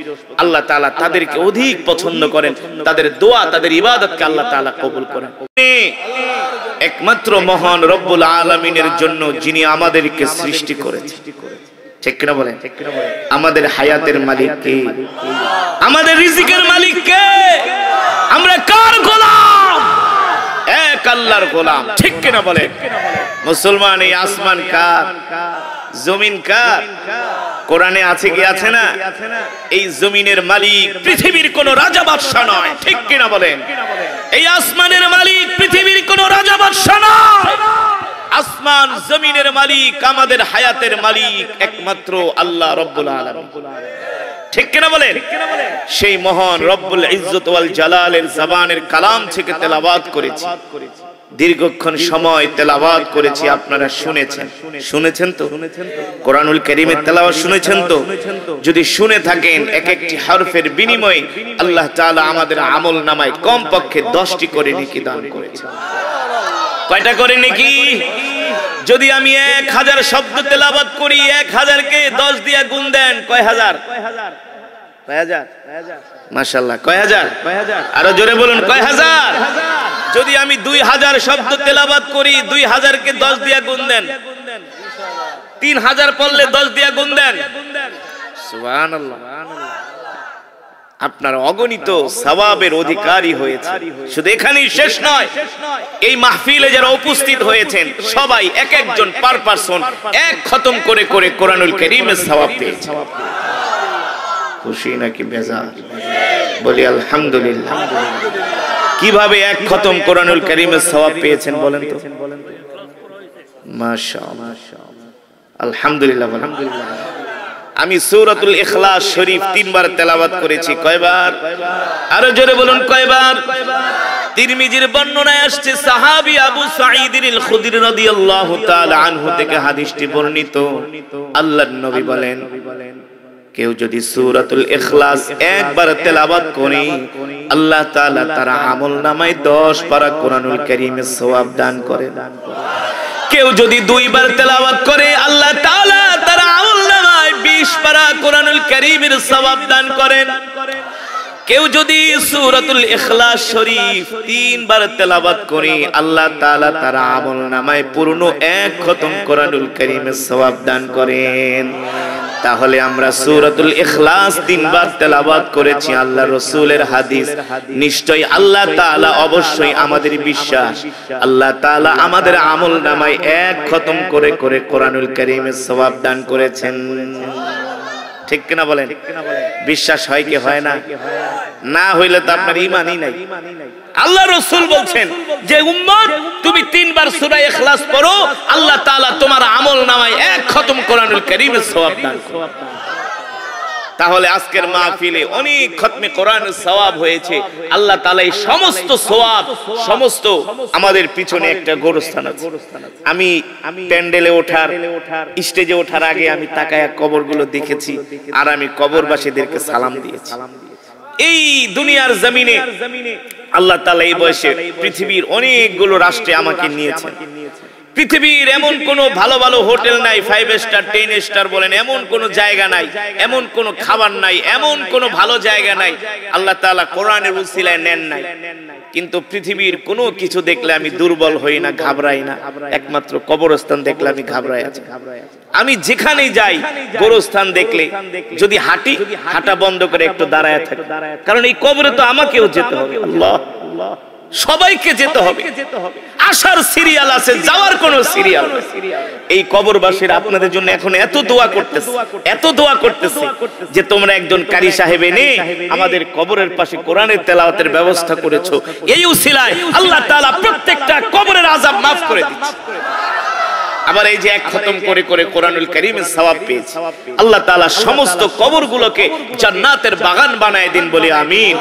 আল্লাহ তাআলা তাদেরকে অধিক পছন্দ করেন, তাদের দোয়া তাদের ইবাদতকে আল্লাহ তাআলা কবুল করেন। একমাত্র মহান রব্বুল আলামিনের জন্য যিনি আমাদেরকে সৃষ্টি করেছেন, ঠিক কিনা বলেন? আমাদের হায়াতের মালিক কে? আমাদের রিজিকের মালিক কে? আমরা কার গোলাম? এক আল্লাহর গোলাম, ঠিক কিনা বলেন? মুসলমান, এই আসমান কার? জমিন কার? কোরআনে আছে কি আছে না? এই জমিনের মালিক পৃথিবীর কোন রাজা বাদশা নয়, ঠিক কিনা বলেন? এই আসমানের মালিক পৃথিবীর কোন রাজা বাদশা নয়। আসমান জমিনের মালিক, আমাদের হায়াতের মালিক একমাত্র আল্লাহ রব্বুল আলামিন, ঠিক কিনা বলেন? সেই মহান রব্বুল ইজ্জত ওয়াল জালালের জবানের কালাম থেকে তেলাওয়াত করেছি, দীর্ঘক্ষণ সময় তেলাওয়াত করেছি। আপনারা শুনেছেন তো? কোরআনুল কারীমের তেলাওয়াত শুনেছেন তো? যদি শুনে থাকেন, এক একটি হরফের বিনিময়ে আল্লাহ তাআলা আমাদের আমলনামায় কমপক্ষে 10টি করে নেকি দান করেছেন। কয়টা করে নেকি? যদি আমি 1000 শব্দ তেলাওয়াত করি, 1000কে 10 দিয়ে গুণ দেন, কয় হাজার? মাশাআল্লাহ, কয় হাজার? আরো জোরে বলুন, কয় হাজার? যদি আমি 2000 শব্দ তেলাওয়াত করি, 2000কে 10 দিয়ে গুণ দেন, 3000 পড়লে 10 দিয়ে গুণ দেন, সুবহানাল্লাহ, আপনার অগণিত সওয়াবের অধিকারী হয়েছে। শুধু এখানেই শেষ নয়, এই মাহফিলে যারা উপস্থিত হয়েছেন সবাই এক একজন পার পারসন 1 খতম করে করে কোরআনুল কারীমের সওয়াব পেয়েছে। খুশি নাকি বেজার? বলি আলহামদুলিল্লাহ। কিভাবে 1 খতম কোরআনুল কারীমের সওয়াব পেয়েছেন বলেন তো? মাশাআল্লাহ, আলহামদুলিল্লাহ, আলহামদুলিল্লাহ। আমি সূরাতুল ইখলাস শরীফ 3 বার তেলাওয়াত করেছি। কয়বার? আরো জোরে বলুন, কয়বার? তিরমিজির বর্ণনায় আসছে সাহাবী আবু সাঈদ আল খুদরি রাদিয়াল্লাহু তাআলা আনহু থেকে হাদিসটি বর্ণিত। আল্লাহর নবী বলেন, কেউ যদি সূরাতুল ইখলাস 1 বার তেলাওয়াত করে, আল্লাহ তাআলা তার আমলনামায় 10 পারা কোরআনুল কারীমের সওয়াব দান করেন। কেউ যদি 2 বার তেলাওয়াত করে, আল্লাহ তাআলা তার আমলনামায় 20 পারা কোরআনুল কারীমের সওয়াব দান করেন। কেউ যদি সূরাতুল ইখলাস শরীফ 3 বার তেলাওয়াত করে, আল্লাহ তাআলা তার আমলনামায় পূর্ণ 1 খতম কোরআনুল কারীমের সওয়াব দান করেন। তাহলে আমরা সূরাতুল ইখলাস 3 বার তেলাওয়াত করেছি, আল্লাহ রাসূলের হাদিস। নিশ্চয়ই আল্লাহ তাআলা, অবশ্যই আমাদের বিশ্বাস, আল্লাহ তাআলা আমাদের আমলনামায় 1 খতম করে করে কোরআনুল কারীমের সওয়াব দান করেছেন। ঠিক কিনা বলেন? বিশ্বাস হয় কি হয় না? না হইলে তো আপনার ঈমানই নাই। আল্লাহ রাসূল বলছেন যে উম্মত তুমি 3 বার সূরা ইখলাস পড়ো, আল্লাহ তাআলা তোমার আমলনামায় 1 খতম কোরআনুল কারীমের সওয়াব দান করবেন। তাহলে আজকের মাহফিলে অনেক খতমে কোরআনের সওয়াব হয়েছে। আল্লাহ তাআলা এই সমস্ত সওয়াব সমস্ত আমাদের পিছনে একটা গোরস্থান আছে। আমি প্যান্ডেলে ওঠার স্টেজে ওঠার আগে আমি তাকায়া কবরগুলো দেখেছি আর আমি কবরবাসীদেরকে সালাম দিয়েছি। এই দুনিয়ার জমিনে আল্লাহ তাআলা এই বয়সে পৃথিবীর অনেকগুলো রাষ্ট্রে আমাকে নিয়েছেন। পৃথিবীর এমন কোন ভালো ভালো হোটেল নাই, 5 স্টার 10 স্টার বলেন, এমন কোন জায়গা নাই, এমন কোন খাবার নাই, এমন কোন ভালো জায়গা নাই আল্লাহ তাআলা কোরআনের উসিলায় নেন নাই। কিন্তু পৃথিবীর কোনো কিছু দেখলে আমি দুর্বল হই না, ঘাবড়াই না। একমাত্র কবরস্থান দেখলে আমি ঘাবড়াই আছি। আমি যেখানেই যাই গোরস্থান দেখলে যদি হাঁটি, হাঁটা বন্ধ করে একটু দাঁড়ায় থাকি, কারণ এই কবরে তো আমাকেও যেতে হবে। আল্লাহ, সবাইকে যেতে হবে। আসার সিরিয়াল আছে, যাওয়ার কোন সিরিয়াল। এই কবরবাসীরা আপনাদের জন্য এখন এত দোয়া করতেছে, এত দোয়া করতেছে যে তোমরা একজন কারি সাহেব এনে আমাদের কবরের পাশে কোরআনের তেলাওয়াতের ব্যবস্থা করেছো। এই উসিলায় আল্লাহ তাআলা প্রত্যেকটা কবরের আযাব maaf করে দিচ্ছে। আবার এই যে এক খতম করে করে কোরআনুল কারীমের সওয়াব পেয়েছি, আল্লাহ তাআলা সমস্ত কবরগুলোকে জান্নাতের বাগান বানায় দিন, বলি আমিন।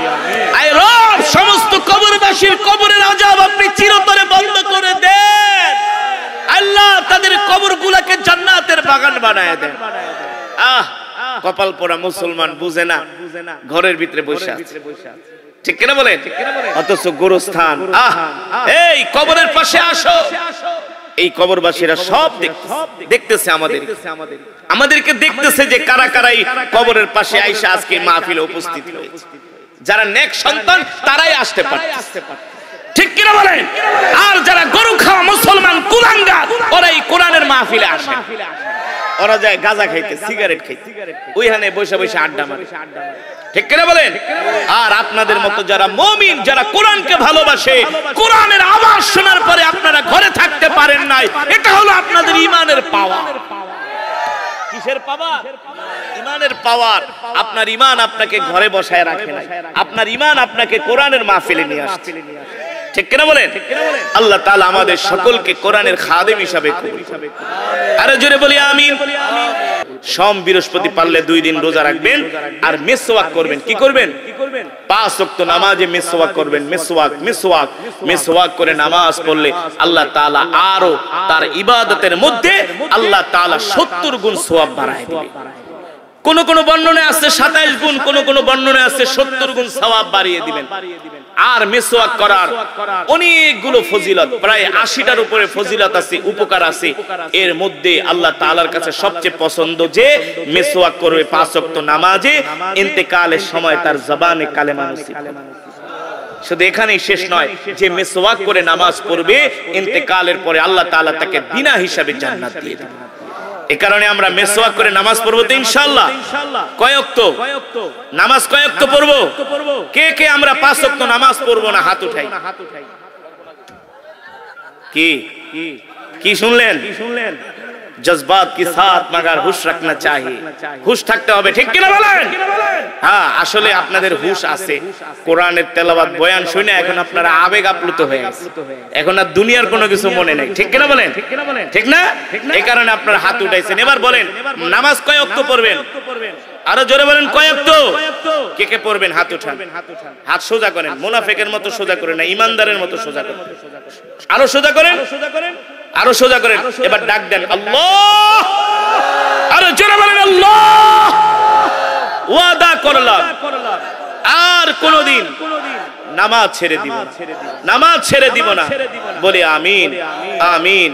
আয় রব, সমস্ত কবরবাসীর কবরের আযাব আপনি চিরতরে বন্ধ করে দেন। আল্লাহ তাদের কবরগুলোকে জান্নাতের বাগান বানায় দেন। কপাল পোড়া মুসলমান বুঝে না, ঘরের ভিতরে বসে আছে, ঠিক কিনা বলেন? অথচ গোরস্থান, এই কবরের পাশে আসো। এই কবরবাসীরা সব দেখতেছে, আমাদেরকে দেখতেছে যে কারা কারাই কবরের পাশে আইসা আজকে মাহফিলে উপস্থিত হয়েছে। যারা নেক সন্তান তারাই আসতে পারে, ঠিক কিনা বলেন? আর যারা গরু খাওয়া মুসলমান কুলাঙ্গার, ওরা এই কোরআনের মাহফিলে আসে। ওরা যায় গাঁজা খাইতে, সিগারেট খাইতে, ওইখানে বসে বসে আড্ডা মারে, ঠিক কিনা বলেন? আর আপনাদের মতো যারা মুমিন, যারা কোরআনকে ভালোবাসে, কোরআনের আওয়াজ শোনার পরে আপনারা ঘরে থাকতে পারেন নাই, এটা হলো আপনাদের ঈমানের পাওয়ার। কিসের পাওয়ার? ঈমানের পাওয়ার। আপনার ঈমান আপনাকে ঘরে বসায় রাখে নাই, আপনার ঈমান আপনাকে কোরআনের মাহফিলে নিয়ে আসছে, ঠিক কিনা বলেন? আল্লাহ তাআলা আমাদের সকলকে কোরআনের খাদেম হিসাবে কবুল করুন। আরে জোরে বলি আমিন। সোম বৃহস্পতি পারলে 2 দিন রোজা রাখবেন আর মিসওয়াক করবেন। কি করবেন? 5 ওয়াক্ত নামাজে মিসওয়াক করবেন। মিসওয়াক করে নামাজ পড়লে আল্লাহ তাআলা আরো তার ইবাদতের মধ্যে আল্লাহ তাআলা 70 গুণ সওয়াব বাড়ায় দিবেন। কোন কোন বর্ণনায় আছে 27 গুণ, কোন কোন বর্ণনায় আছে 70 গুণ সওয়াব বাড়িয়ে দিবেন। আর মিসওয়াক করার অনেকগুলো ফজিলত, প্রায় 80টার উপরে ফজিলত আছে, উপকার আছে। এর মধ্যে আল্লাহ তাআলার কাছে সবচেয়ে পছন্দ যে মিসওয়াক করবে 5 ওয়াক্ত নামাজে, ইন্তেকালের সময় তার জবানে কালেমা নসিব হবে। শুধু এখানেই শেষ নয়, যে মিসওয়াক করে নামাজ পড়বে ইন্তেকালের পরে আল্লাহ তাআলা তাকে বিনা হিসাবে জান্নাত দিয়ে দেবেন। এই কারণে আমরা মিসওয়াক করে নামাজ পড়বো তো ইনশাআল্লাহ। কয় ওয়াক্ত নামাজ, কয় ওয়াক্ত পড়বো? কে কে আমরা 5 ওয়াক্ত নামাজ পড়বো না? হাত উঠাই। কি কি শুনলেন? জজবাত কি সাথ মगर হুশ রাখনা চাহিয়ে, হুশ থাকতে হবে, ঠিক কিনা বলেন? হ্যাঁ, আসলে আপনাদের হুশ আছে। কোরআনের তেলাওয়াত বয়ান শুনে এখন আপনারা আবেগ আপ্লুত হয়ে গেছে, এখন আর দুনিয়ার কোনো কিছু মনে নেই, ঠিক কিনা বলেন? ঠিক না? এই কারণে আপনারা হাত উঠাইছেন। এবার বলেন, নামাজ কয় ওয়াক্ত পড়বেন? আরো জোরে বলেন, কয় ওয়াক্ত? কে কে পড়বেন? হাত উঠান, হাত সোজা করেন। মুনাফিকের মতো সোজা করেন না, ইমানদারের মতো সোজা করেন। আরো সোজা করেন, আরো সোজা করেন। এবার ডাক দেন আল্লাহ। আরো জোরে বলেন আল্লাহ। ওয়াদা করলাম আর কোনদিন নামাজ ছেড়ে দিব না, নামাজ ছেড়ে দিব না, বলি আমিন আমিন।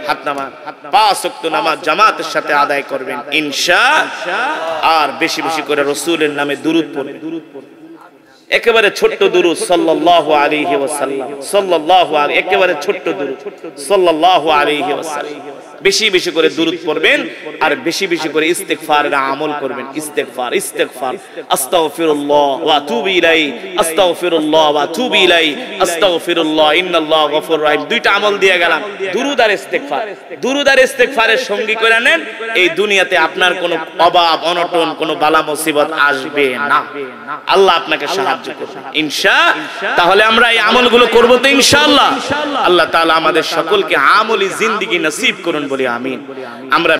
হাত নামান। 5 ওয়াক্ত নামাজ জামাতের সাথে আদায় করবেন ইনশাআল্লাহ। আর বেশি বেশি করে রাসূলের নামে দুরূদ পড়বেন। একেবারে ছোট্ট দুরূদ সাল্লাল্লাহু আলাইহি ওয়াসাল্লাম, সাল্লাল্লাহু আলাইহি, একেবারে ছোট্ট দুরূদ সাল্লাল্লাহু আলাইহি ওয়াসাল্লাম। বেশি বেশি করে দুরূদ পড়বেন আর বেশি বেশি করে ইস্তিগফারের আমল করবেন। ইস্তিগফার, ইস্তিগফার, আস্তাগফিরুল্লাহ ওয়া আতুবু ইলাইহি, আস্তাগফিরুল্লাহ ওয়া আতুবু ইলাইহি, আস্তাগফিরুল্লাহ ইন্নাল্লাহু গফুরুর রহিম। দুইটা আমল দিয়ে গেলাম, দুরূদ আর ইস্তিগফার। দুরূদ আর ইস্তিগফারের সঙ্গী করে নেন, এই দুনিয়াতে আপনার কোনো অভাব অনটন, কোনো বালা মুসিবত আসবে না। আল্লাহ আপনাকে সাহায্য করবে ইনশাআল্লাহ। তাহলে আমরা এই আমলগুলো করব তো ইনশাআল্লাহ। আল্লাহ তাআলা আমাদের সকলকে আমলি জিন্দেগি নসিব করুন, বলি আমিন। আমরা